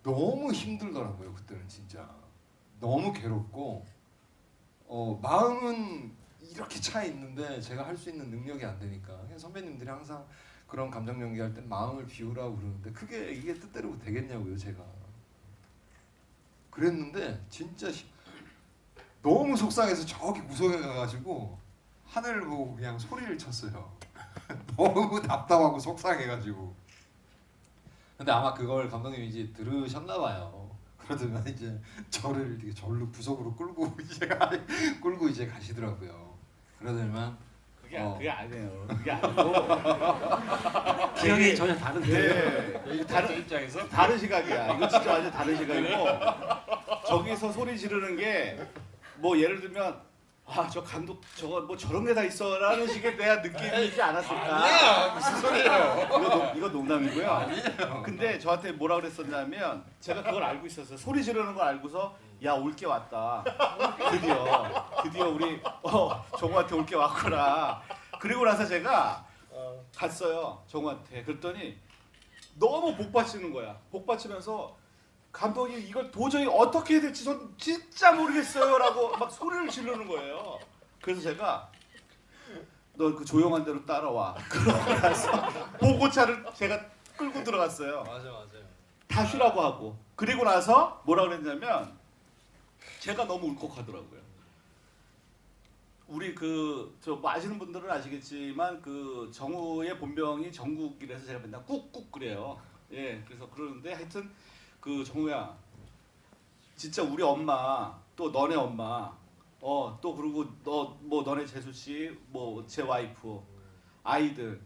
너무 힘들더라고요. 그때는 진짜 너무 괴롭고 마음은 이렇게 차 있는데 제가 할 수 있는 능력이 안 되니까 선배님들이 항상 그런 감정 연기할 땐 마음을 비우라고 그러는데 이게 뜻대로 되겠냐고요. 제가 그랬는데 진짜 너무 속상해서 저기 구석에 가가지고 하늘을 보고 그냥 소리를 쳤어요. 너무 답답하고 속상해가지고. 근데 아마 그걸 감독님이 이제 들으셨나 봐요. 그러더니 이제 저를 이렇게 절로 구석으로 끌고 이제 가시더라고요. 그러더니만 그게 아니에요. 그게 아니고 기억이 전혀 다른데. 이게 다른 입장에서 다른 시각이야. 이거 진짜 완전 다른 시각이고 저기서 소리 지르는 게 뭐 예를 들면 저 감독 저거 뭐 저런 게 다 있어라는 식의 내가 느낌이지 않았을까? 아니야 무슨 소리예요? 이거 농담이고요. 근데 저한테 뭐라 그랬었냐면 제가 그걸 알고 있었어요. 소리 지르는 걸 알고서 야 올 게 왔다. 드디어 우리 정우한테 올 게 왔구나. 그리고 나서 제가 갔어요 정우한테. 그랬더니 너무 복받치는 거야. 복받치면서 감독이 이걸 도저히 어떻게 해야 될지 전 진짜 모르겠어요라고 막 소리를 지르는 거예요. 그래서 제가 너 그 조용한 대로 따라와. 그러고 나서 보고차를 제가 끌고 들어갔어요. 맞아요. 다 쉬라고 하고. 그리고 나서 뭐라 그랬냐면 제가 너무 울컥하더라고요. 우리 뭐 아시는 분들은 아시겠지만 그 정우의 본명이 정국이라서 제가 맨날 꾹꾹 그래요. 예, 그래서 그러는데 하여튼 그 정우야, 진짜 우리 엄마 또 너네 엄마 또 그리고 너네 재수 씨 뭐 제 와이프 아이들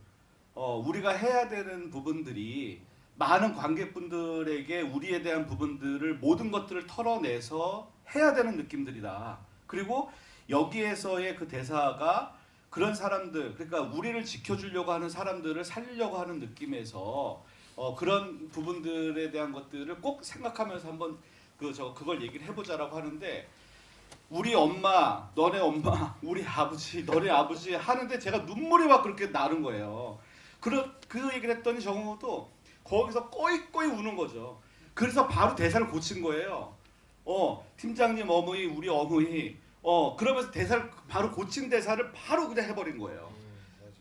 우리가 해야 되는 부분들이 많은 관객분들에게 우리에 대한 부분들을 모든 것들을 털어내서 해야 되는 느낌들이다. 그리고 여기에서의 그 대사가 그런 사람들, 그러니까 우리를 지켜주려고 하는 사람들을 살리려고 하는 느낌에서 그런 부분들에 대한 것들을 꼭 생각하면서 한번 그걸 얘기를 해보자라고 하는데, 우리 엄마, 너네 엄마, 우리 아버지, 너네 아버지 하는데 제가 눈물이 막 그렇게 나는 거예요. 그 얘기를 했더니 정우도 거기서 꼬이꼬이 우는 거죠. 그래서 바로 대사를 고친 거예요. 팀장님 어머니, 우리 어머니. 그러면서 대사를 바로 고친 대사를 바로 그냥 해버린 거예요.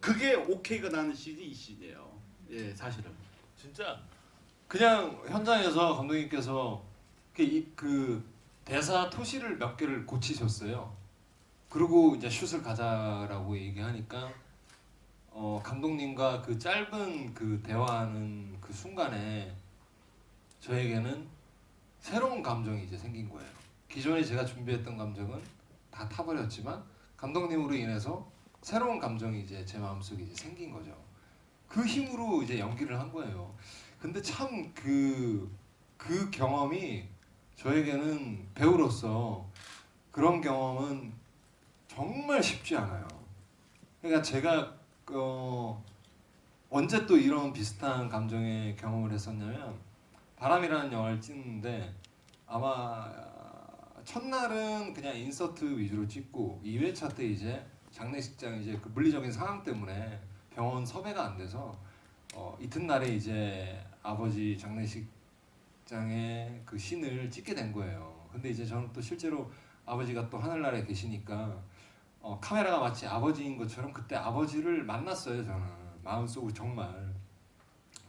그게 오케이가 나는 씬이 이 씬이에요. 예, 사실은. 진짜 그냥 현장에서 감독님께서 그 대사 토시를 몇 개를 고치셨어요. 그리고 이제 슛을 가자라고 얘기하니까 감독님과 그 짧은 그 대화하는 그 순간에 저에게는 새로운 감정이 이제 생긴 거예요. 기존에 제가 준비했던 감정은 다 타버렸지만 감독님으로 인해서 새로운 감정이 이제 제 마음속에 이제 생긴 거죠. 그 힘으로 이제 연기를 한 거예요. 근데 참 그 경험이 저에게는 배우로서 그런 경험은 정말 쉽지 않아요. 그러니까 제가 언제 또 이런 비슷한 감정의 경험을 했었냐면, 바람이라는 영화를 찍는데 아마 첫날은 그냥 인서트 위주로 찍고 2회차 때 이제 장례식장 이제 그 물리적인 상황 때문에 병원 섭외가 안 돼서 이튿날에 이제 아버지 장례식장에 그 씬을 찍게 된 거예요. 근데 이제 저는 또 실제로 아버지가 또 하늘나라에 계시니까 카메라가 마치 아버지인 것처럼 그때 아버지를 만났어요. 저는 마음속으로 정말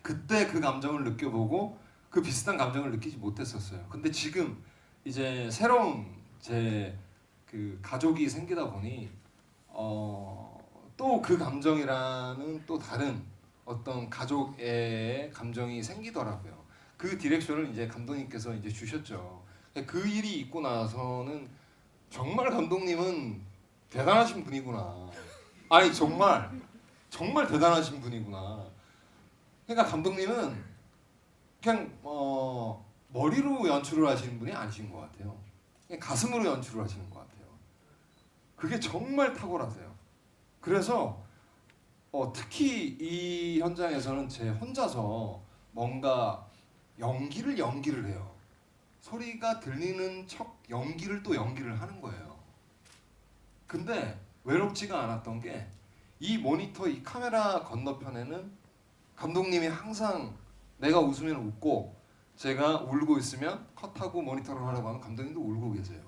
그때 그 감정을 느껴보고 그 비슷한 감정을 느끼지 못했었어요. 근데 지금 이제 새로운 제 그 가족이 생기다 보니 또 그 감정이라는 또 다른 어떤 가족의 감정이 생기더라고요. 그 디렉션을 이제 감독님께서 이제 주셨죠. 그 일이 있고 나서는 정말 감독님은 대단하신 분이구나. 아니 정말 대단하신 분이구나. 그러니까 감독님은 그냥 머리로 연출을 하시는 분이 아니신 것 같아요. 그냥 가슴으로 연출을 하시는 것 같아요. 그게 정말 탁월하세요. 그래서 특히 이 현장에서는 제 혼자서 뭔가 연기를 해요. 소리가 들리는 척 연기를 하는 거예요. 근데 외롭지가 않았던 게 이 모니터, 이 카메라 건너편에는 감독님이 항상 내가 웃으면 웃고 제가 울고 있으면 컷하고 모니터를 하라고 하면 감독님도 울고 계세요.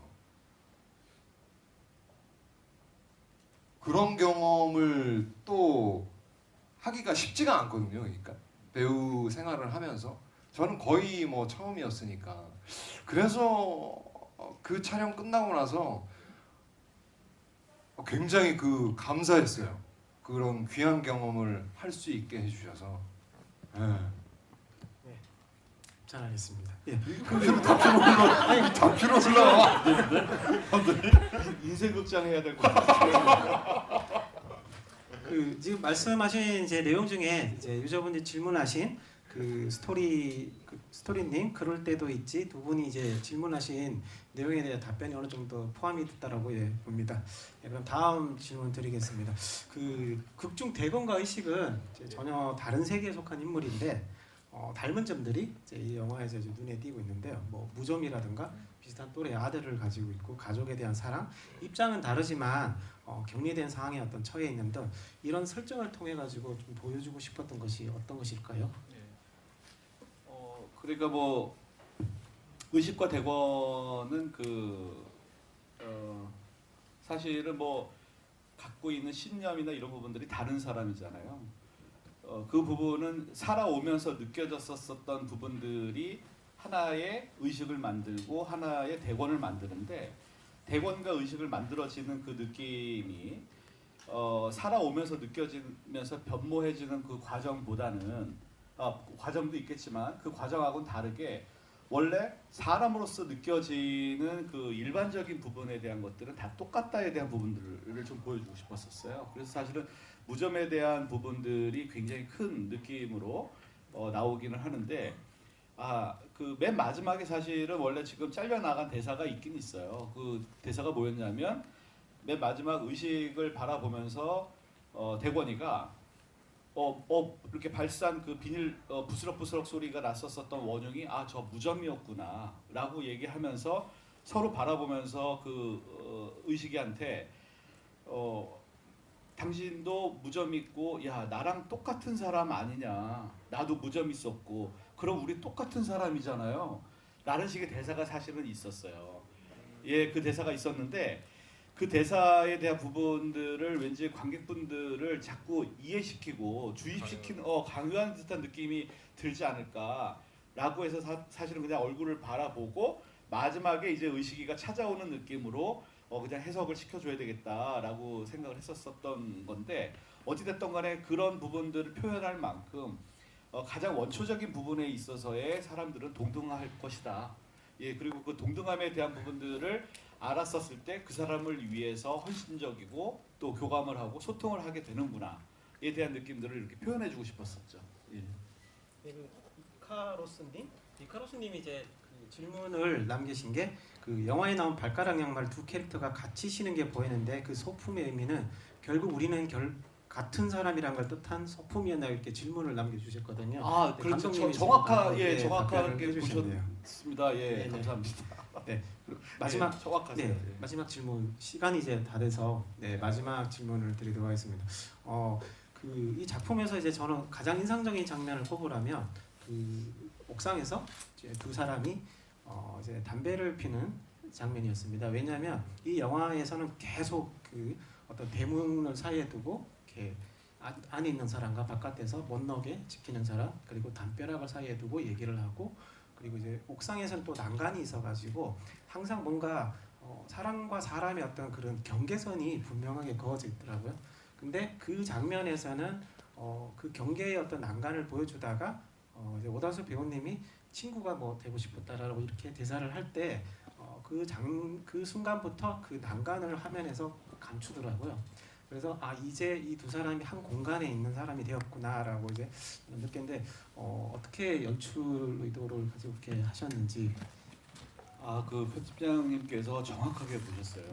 그런 경험을 또 하기가 쉽지가 않거든요. 그러니까 배우 생활을 하면서 저는 거의 뭐 처음이었으니까. 그래서 그 촬영 끝나고 나서 굉장히 감사했어요. 그런 귀한 경험을 할 수 있게 해주셔서. 잘 알겠습니다. 예. 다큐로 올라와. 인생 극장 해야 될 것 같아요. 지금 말씀하신 이제 내용 중에 이제 유저분이 질문하신 그 스토리님 그럴 때도 있지 두 분이 이제 질문하신 내용에 대한 답변이 어느 정도 포함이 됐다라고 봅니다. 그럼 다음 질문 드리겠습니다. 극중 대건과 의식은 이제 전혀 다른 세계에 속한 인물인데 닮은 점들이 이제 이 영화에서 이제 눈에 띄고 있는데요. 뭐 무좀이라든가 비슷한 또래 아들을 가지고 있고 가족에 대한 사랑, 입장은 다르지만 격리된 상황에 어떤 처해 있는 등 이런 설정을 통해 가지고 좀 보여주고 싶었던 것이 어떤 것일까요? 그러니까 뭐 의식과 대권은 사실은 뭐 갖고 있는 신념이나 이런 부분들이 다른 사람이잖아요. 그 부분은 살아오면서 느껴졌었던 부분들이 하나의 의식을 만들고 하나의 대권을 만드는데 대권과 의식을 만들어지는 그 느낌이 살아오면서 느껴지면서 변모해지는 그 과정보다는 과정도 있겠지만 그 과정하고는 다르게 원래 사람으로서 느껴지는 그 일반적인 부분에 대한 것들은 다 똑같다에 대한 부분들을 좀 보여주고 싶었었어요. 그래서 사실은 무점에 대한 부분들이 굉장히 큰 느낌으로 나오기는 하는데 그 맨 마지막에 사실은 원래 지금 잘려나간 대사가 있긴 있어요. 그 대사가 뭐였냐면 맨 마지막 의식을 바라보면서 대권이가 이렇게 발산 그 비닐 부스럭부스럭 소리가 났었던 원흉이 저 무점이었구나 라고 얘기하면서 서로 바라보면서 그 의식이한테 당신도 무점 있고 야 나랑 똑같은 사람 아니냐 나도 무점 있었고 그럼 우리 똑같은 사람이잖아요 라는 식의 대사가 사실은 있었어요. 예, 그 대사가 있었는데 그 대사에 대한 부분들을 왠지 관객분들을 자꾸 이해시키고 주입시키는 강요하는 듯한 느낌이 들지 않을까라고 해서 사실은 그냥 얼굴을 바라보고 마지막에 이제 의식이가 찾아오는 느낌으로 그냥 해석을 시켜줘야 되겠다라고 생각을 했었던 건데 어찌됐든 간에 그런 부분들을 표현할 만큼 가장 원초적인 부분에 있어서의 사람들은 동등할 것이다. 예, 그리고 그 동등함에 대한 부분들을 알았었을 때 그 사람을 위해서 헌신적이고 또 교감을 하고 소통을 하게 되는구나에 대한 느낌들을 이렇게 표현해주고 싶었었죠. 예. 그 이카로스님이 이제 그 질문을 남기신 게 그 영화에 나온 발가락 양말 두 캐릭터가 같이 신은 게 보이는데 그 소품의 의미는 결국 우리는 같은 사람이란 걸 뜻한 소품이었나 이렇게 질문을 남겨주셨거든요. 그렇죠. 감독님이 정확하게 답변을 보셨습니다. 예, 네, 네. 감사합니다. 네. 마지막 네, 정확하세요. 네, 예. 마지막 질문 시간이 이제 다 돼서 마지막 질문을 드리도록 하겠습니다. 그 이 작품에서 이제 저는 가장 인상적인 장면을 꼽으라면 그 옥상에서 이제 두 사람이 이제 담배를 피는 장면이었습니다. 왜냐하면 이 영화에서는 계속 그 어떤 대문을 사이에 두고 이렇게 안에 있는 사람과 바깥에서 못 나오게 지키는 사람 그리고 담벼락을 사이에 두고 얘기를 하고 그리고 이제 옥상에서는 또 난간이 있어가지고 항상 뭔가 사람과 사람의 어떤 그런 경계선이 분명하게 그어져 있더라고요. 근데 그 장면에서는 그 경계의 어떤 난간을 보여주다가 이제 오다수 배우님이 친구가 뭐 되고 싶었다라고 이렇게 대사를 할 때 그 순간부터 그 난간을 화면에서 감추더라고요. 그래서 이제 이 두 사람이 한 공간에 있는 사람이 되었구나라고 이제 느꼈는데 어떻게 연출 의도를 가지고 이렇게 하셨는지. 그 편집장님께서 정확하게 보셨어요.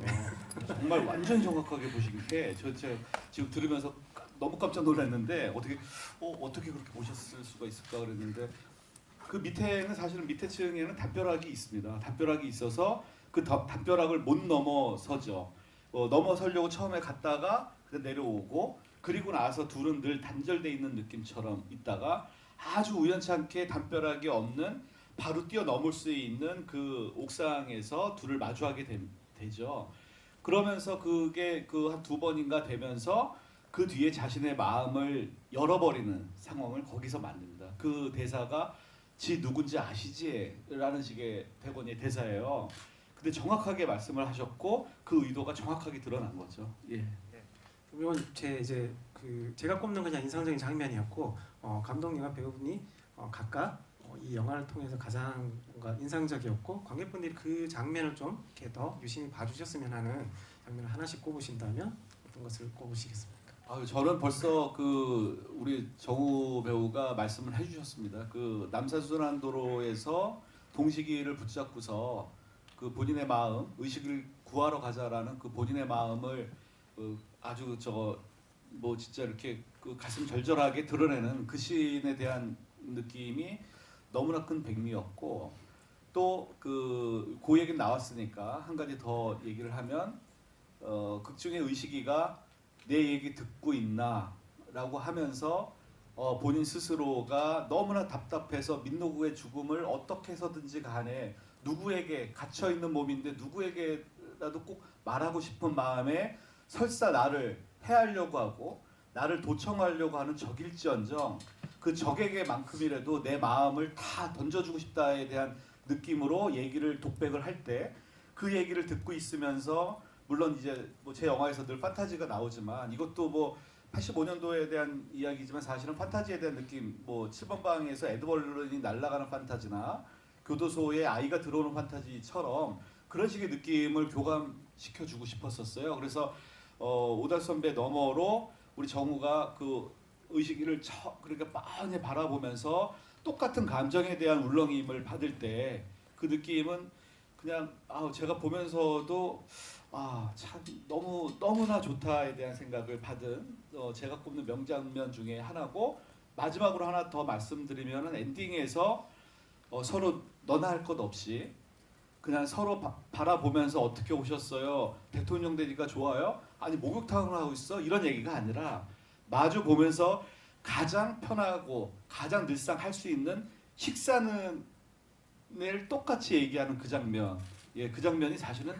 정말 완전 정확하게 보신 게 제가 지금 들으면서 너무 깜짝 놀랐는데 어떻게 그렇게 보셨을 수가 있을까 그랬는데 그 밑에는 사실은 밑에 층에는 담벼락이 있습니다. 담벼락이 있어서 그 담벼락을 못 넘어서죠. 넘어서려고 처음에 갔다가 내려오고 그리고 나서 둘은 늘 단절돼 있는 느낌처럼 있다가 아주 우연찮게 담벼락이 없는 바로 뛰어넘을 수 있는 그 옥상에서 둘을 마주하게 되죠. 그러면서 그게 그 한 두 번인가 되면서 그 뒤에 자신의 마음을 열어버리는 상황을 거기서 만듭니다. 그 대사가 지 누군지 아시지? 라는 식의 대본의 대사예요. 근데 정확하게 말씀을 하셨고 그 의도가 정확하게 드러난 거죠. 예. 이건 제가 꼽는 그냥 인상적인 장면이었고 감독님과 배우분이 각각 이 영화를 통해서 가장 뭔가 인상적이었고 관객분들이 그 장면을 좀 이렇게 더 유심히 봐주셨으면 하는 장면을 하나씩 꼽으신다면 어떤 것을 꼽으시겠습니까? 저는 벌써 그 우리 정우 배우가 말씀을 해주셨습니다. 그 남산순환도로에서 동식이를 붙잡고서 그 본인의 마음 의식을 구하러 가자라는 그 본인의 마음을 아주 뭐 진짜 이렇게 그 가슴 절절하게 드러내는 그 씬에 대한 느낌이 너무나 큰 백미였고 또 그 얘기 나왔으니까 한 가지 더 얘기를 하면 극중의 의식이가 내 얘기 듣고 있나라고 하면서 본인 스스로가 너무나 답답해서 민노구의 죽음을 어떻게 해서든지 간에 누구에게 갇혀 있는 몸인데 누구에게라도 꼭 말하고 싶은 마음에 설사 나를 해하려고 하고 나를 도청하려고 하는 적일지언정 그 적에게만큼이라도 내 마음을 다 던져주고 싶다에 대한 느낌으로 얘기를 독백을 할 때 그 얘기를 듣고 있으면서 물론 이제 뭐 제 영화에서 늘 판타지가 나오지만 이것도 뭐 85년도에 대한 이야기지만 사실은 판타지에 대한 느낌 뭐 7번 방에서 에드벌룬이 날아가는 판타지나 교도소에 아이가 들어오는 판타지처럼 그런 식의 느낌을 교감시켜주고 싶었었어요. 그래서 오달 선배 너머로 우리 정우가 그 의식을 그렇게 빤히 바라보면서 똑같은 감정에 대한 울렁임을 받을 때 그 느낌은 그냥 제가 보면서도 참 너무나 좋다에 대한 생각을 받은 제가 꼽는 명장면 중에 하나고 마지막으로 하나 더 말씀드리면은 엔딩에서 서로 너나 할 것 없이 그냥 서로 바라보면서 어떻게 오셨어요? 대통령 되니까 좋아요? 아니 목욕탕을 하고 있어? 이런 얘기가 아니라 마주 보면서 가장 편하고 가장 늘상 할 수 있는 식사는 을 똑같이 얘기하는 그 장면, 그 장면이 사실은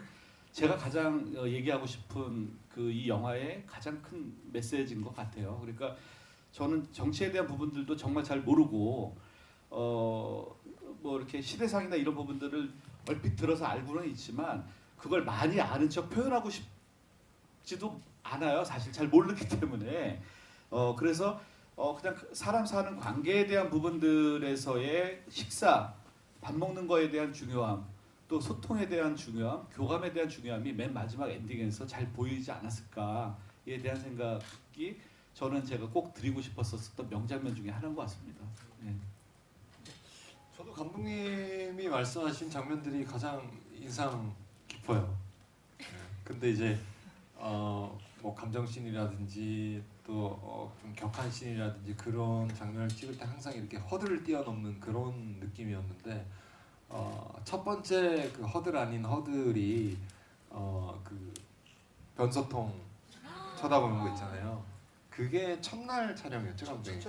제가 가장 얘기하고 싶은 그 이 영화의 가장 큰 메시지인 것 같아요. 그러니까 저는 정치에 대한 부분들도 정말 잘 모르고 뭐 이렇게 시대상이나 이런 부분들을 얼핏 들어서 알고는 있지만 그걸 많이 아는 척 표현하고 싶지도 않아요. 사실 잘 모르기 때문에 그래서 그냥 사람 사는 관계에 대한 부분들에서의 식사 밥 먹는 거에 대한 중요함, 또 소통에 대한 중요함, 교감에 대한 중요함이 맨 마지막 엔딩에서 잘 보이지 않았을까에 대한 생각이 저는 제가 꼭 드리고 싶었었던 명장면 중에 하나인 것 같습니다. 네. 저도 감독님이 말씀하신 장면들이 가장 인상 깊어요. 근데 이제 뭐 감정씬이라든지 또 좀 격한 씬이라든지 그런 장면을 찍을 때 항상 이렇게 허들을 뛰어넘는 그런 느낌이었는데 첫 번째 그 허들 아닌 허들이 그 변소통 쳐다보는 거 있잖아요. 그게 첫날 촬영이었죠, 감독님.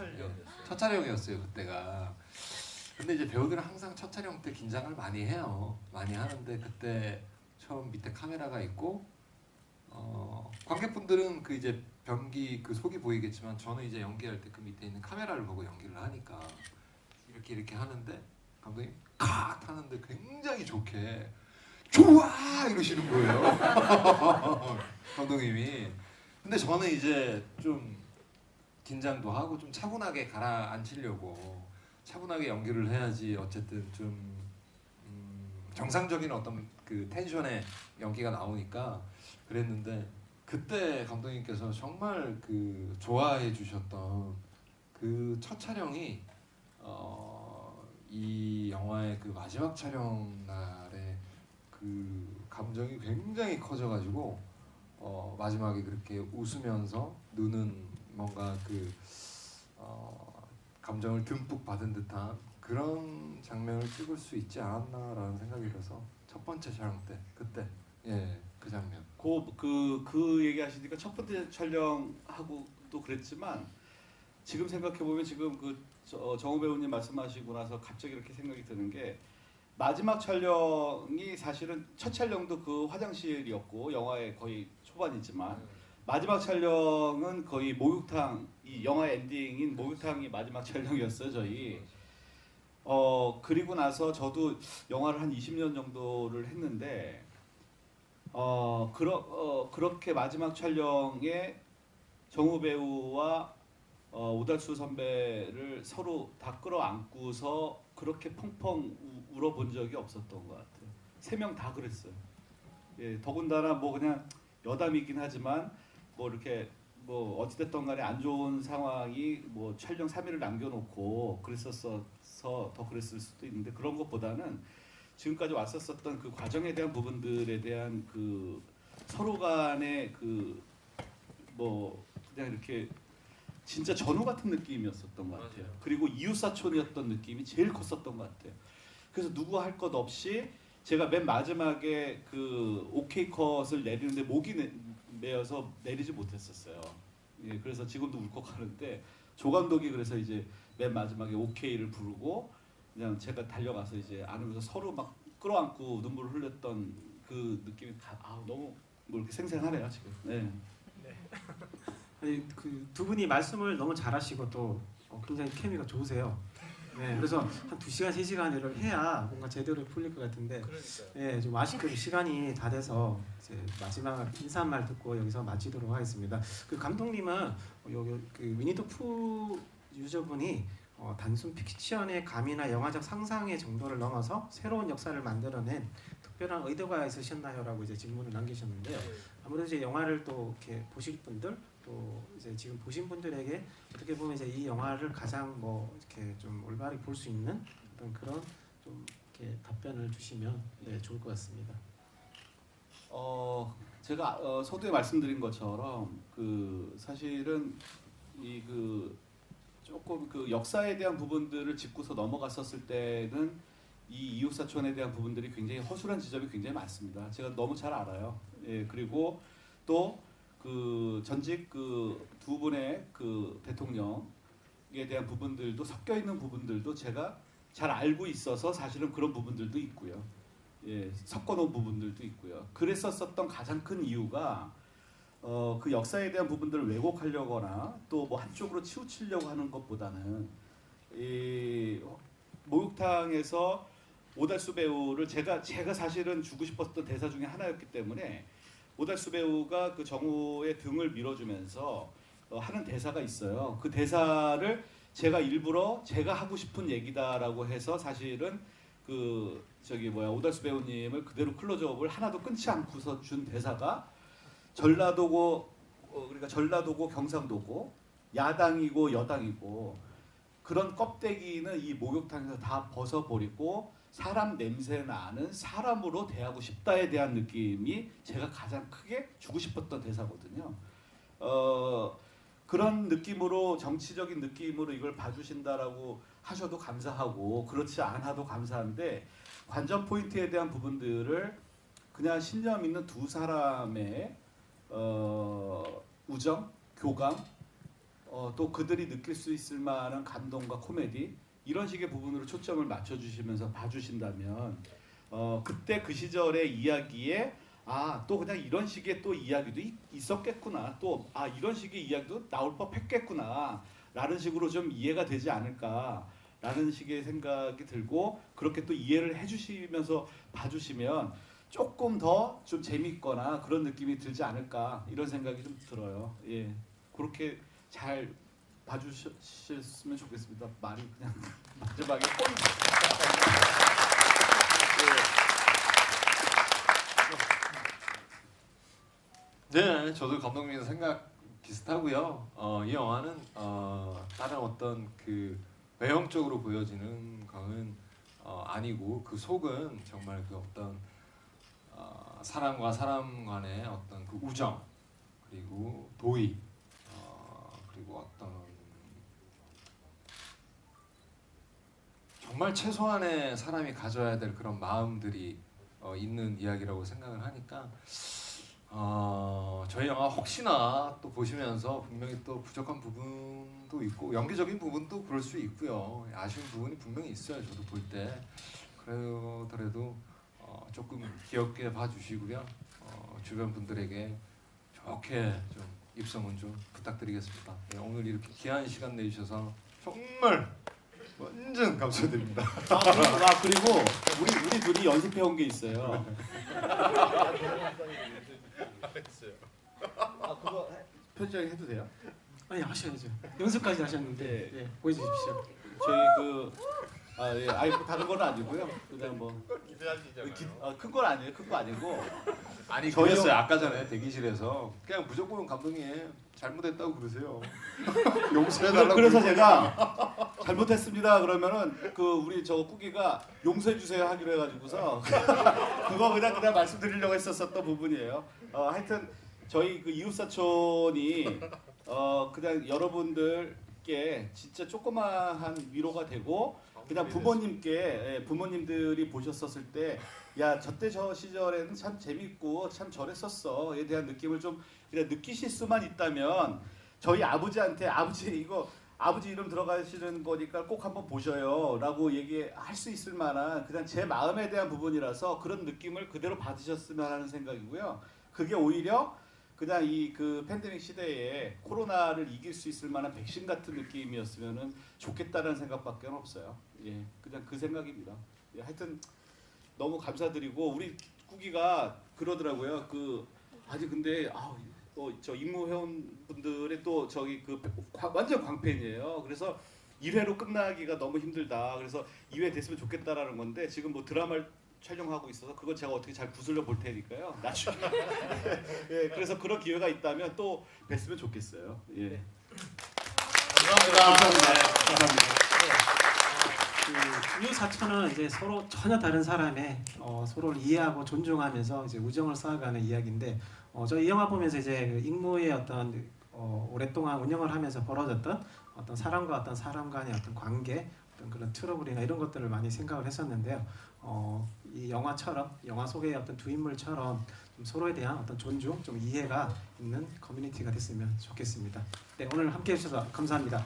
첫 촬영이었어요 그때가. 근데 이제 배우들은 항상 첫 촬영 때 긴장을 많이 해요. 많이 하는데 그때 처음 밑에 카메라가 있고 관객분들은 그 이제 변기 그 속이 보이겠지만 저는 이제 연기할 때 그 밑에 있는 카메라를 보고 연기를 하니까 이렇게 하는데 감독님 컷 하는데 굉장히 좋게 좋아 이러시는 거예요. 감독님이. 근데 저는 이제 좀 긴장도 하고 좀 차분하게 가라앉히려고 차분하게 연기를 해야지 어쨌든 좀 정상적인 어떤 그 텐션의 연기가 나오니까 그랬는데 그때 감독님께서 정말 그 좋아해 주셨던 그 첫 촬영이 이 영화의 그 마지막 촬영 날에 그 감정이 굉장히 커져가지고 마지막에 그렇게 웃으면서 눈은 뭔가 그 감정을 듬뿍 받은 듯한 그런 장면을 찍을 수 있지 않았나라는 생각이 들어서 첫 번째 촬영 때 그때 그 장면. 그 얘기하시니까 첫 번째 촬영하고도 그랬지만 지금 생각해 보면 지금 정우 배우님 말씀하시고 나서 갑자기 이렇게 생각이 드는 게 마지막 촬영이 사실은 첫 촬영도 그 화장실이었고 영화의 거의 초반이지만 마지막 촬영은 거의 목욕탕 이 영화의 엔딩인 목욕탕이 마지막 촬영이었어요 저희. 그리고 나서 저도 영화를 한 20년 정도를 했는데 그렇게 마지막 촬영에 정우 배우와 오달수 선배를 서로 다 끌어안고서 그렇게 펑펑 울어본 적이 없었던 것 같아요. 세 명 다 그랬어요. 더군다나 뭐 그냥 여담이긴 하지만 뭐 이렇게 뭐 어찌됐든 간에 안 좋은 상황이 뭐 촬영 3일을 남겨놓고 그랬었어 더 그랬을 수도 있는데 그런 것보다는 지금까지 왔었던 그 과정에 대한 부분들에 대한 그 서로 간의 그 뭐 그냥 이렇게 진짜 전우 같은 느낌이었었던 것 같아요. 그리고 이웃사촌이었던 느낌이 제일 컸었던 것 같아요. 그래서 누구 할 것 없이 제가 맨 마지막에 그 오케이 컷을 내리는데 목이 메어서 내리지 못했었어요. 그래서 지금도 울컥하는데 조 감독이 그래서 이제 맨 마지막에 오케이를 부르고 그냥 제가 달려가서 이제 안으면서 서로 막 끌어안고 눈물을 흘렸던 그 느낌이 너무 뭐 이렇게 생생하네요 지금. 네. 아니 그 두 분이 말씀을 너무 잘하시고 또 굉장히 케미가 좋으세요. 네, 그래서 한 2시간, 3시간을 해야 뭔가 제대로 풀릴 것 같은데 그러니까요. 네, 좀 아쉽게도 시간이 다 돼서 이제 마지막 인사 한 말 듣고 여기서 마치도록 하겠습니다. 그 감독님은 그 위니더푸 유저분이 단순 픽션의 감이나 영화적 상상의 정도를 넘어서 새로운 역사를 만들어낸 특별한 의도가 있으셨나요?라고 이제 질문을 남기셨는데요. 아무래도 이제 영화를 또 이렇게 보실 분들 또 이제 지금 보신 분들에게 어떻게 보면 이제 이 영화를 가장 뭐 이렇게 좀 올바르게 볼 수 있는 어떤 그런 좀 이렇게 답변을 주시면 네, 좋을 것 같습니다. 제가 서두에 말씀드린 것처럼 그 사실은 조금 그 역사에 대한 부분들을 짚고서 넘어갔었을 때는 이 이웃사촌에 대한 부분들이 굉장히 허술한 지점이 굉장히 많습니다. 제가 너무 잘 알아요. 예, 그리고 또 그 전직 그 두 분의 그 대통령에 대한 부분들도 섞여 있는 부분들도 제가 잘 알고 있어서 사실은 그런 부분들도 있고요. 예, 섞어놓은 부분들도 있고요. 그랬었던 가장 큰 이유가 그 역사에 대한 부분들을 왜곡하려거나 또 뭐 한쪽으로 치우치려고 하는 것보다는 이 목욕탕에서 오달수 배우를 제가 사실은 주고 싶었던 대사 중에 하나였기 때문에 오달수 배우가 그 정우의 등을 밀어주면서 하는 대사가 있어요. 그 대사를 제가 일부러 제가 하고 싶은 얘기다라고 해서 사실은 그 오달수 배우님을 그대로 클로즈업을 하나도 끊지 않고서 준 대사가 전라도고 그러니까 전라도고 경상도고 야당이고 여당이고 그런 껍데기는 이 목욕탕에서 다 벗어버리고 사람 냄새 나는 사람으로 대하고 싶다에 대한 느낌이 제가 가장 크게 주고 싶었던 대사거든요. 그런 느낌으로 정치적인 느낌으로 이걸 봐주신다라고 하셔도 감사하고 그렇지 않아도 감사한데 관전 포인트에 대한 부분들을 그냥 신념 있는 두 사람의 우정, 교감, 또 그들이 느낄 수 있을 만한 감동과 코미디 이런 식의 부분으로 초점을 맞춰주시면서 봐주신다면 그때 그 시절의 이야기에 또 그냥 이런 식의 또 이야기도 있었겠구나 또 이런 식의 이야기도 나올 법했겠구나 라는 식으로 좀 이해가 되지 않을까 라는 식의 생각이 들고 그렇게 또 이해를 해주시면서 봐주시면 조금 더 좀 재밌거나 그런 느낌이 들지 않을까 이런 생각이 좀 들어요. 예, 그렇게 잘 봐주셨으면 좋겠습니다. 말이 그냥 마지막에 포인트. 네, 저도 감독님 생각 비슷하고요. 이 영화는 다른 어떤 그 외형적으로 보여지는 거는 아니고 그 속은 정말 그 어떤 사람과 사람 간의 어떤 그 우정 그리고 도의 그리고 어떤 정말 최소한의 사람이 가져야 될 그런 마음들이 있는 이야기라고 생각을 하니까 저희 영화 혹시나 또 보시면서 분명히 또 부족한 부분도 있고 연기적인 부분도 그럴 수 있고요. 아쉬운 부분이 분명히 있어요. 저도 볼 때 그러더라도 조금 귀엽게 봐주시고요. 주변 분들에게 좋게 좀 입소문 좀 부탁드리겠습니다. 네, 오늘 이렇게 귀한 시간 내주셔서 정말 완전 감사드립니다. 그리고 우리 둘이 연습해온 게 있어요. 그거 편집장이 해도 돼요? 아니 하셔야죠. 연습까지 하셨는데 네, 보여주십시오. 저희 다른 건 아니고요. 그냥 뭐 기대하시잖아요. 큰 건 아니에요. 큰 거 아니고 아니 저희 그랬어요. 아까 전에 대기실에서 그냥 무조건 감독님 잘못했다고 그러세요. 용서해달라고. 그래서 제가 잘못했습니다 그러면은 우리 꾸기가 용서해 주세요 하기로 해가지고서 그거 그냥 말씀드리려고 했었던 부분이에요. 하여튼 저희 그 이웃사촌이 그냥 여러분들께 진짜 조그마한 위로가 되고 그냥 부모님들이 보셨었을 때 야 저때 저 시절에는 참 재밌고 참 저랬었어에 대한 느낌을 좀 그냥 느끼실 수만 있다면 저희 아버지한테 아버지 이름 들어가시는 거니까 꼭 한번 보셔요 라고 얘기할 수 있을 만한 그냥 제 마음에 대한 부분이라서 그런 느낌을 그대로 받으셨으면 하는 생각이고요. 그게 오히려 그냥 이 그 팬데믹 시대에 코로나를 이길 수 있을 만한 백신 같은 느낌이었으면은 좋겠다는 생각밖에 없어요. 예, 그냥 그 생각입니다. 예, 하여튼 너무 감사드리고 우리 꾸기가 그러더라고요. 그 아니 근데 저 임무 회원분들의 또 저기 그 완전 광팬이에요. 그래서 1회로 끝나기가 너무 힘들다. 그래서 2회 됐으면 좋겠다라는 건데 지금 뭐 드라마를 촬영하고 있어서 그건 제가 어떻게 잘 구슬려 볼 테니까요. 나중에. 예, 그래서 그런 기회가 있다면 또 뵀으면 좋겠어요. 예. 감사합니다. 그 이웃 사촌은 이제 서로 전혀 다른 사람의 서로를 이해하고 존중하면서 이제 우정을 쌓아가는 이야기인데 저 이 영화 보면서 이제 그 익모의 어떤 오랫동안 운영을 하면서 벌어졌던 어떤 사람과 어떤 사람 간의 어떤 관계, 어떤 그런 트러블이나 이런 것들을 많이 생각을 했었는데요. 이 영화처럼 영화 속의 어떤 두 인물처럼 좀 서로에 대한 어떤 존중, 좀 이해가 있는 커뮤니티가 됐으면 좋겠습니다. 네, 오늘 함께해 주셔서 감사합니다.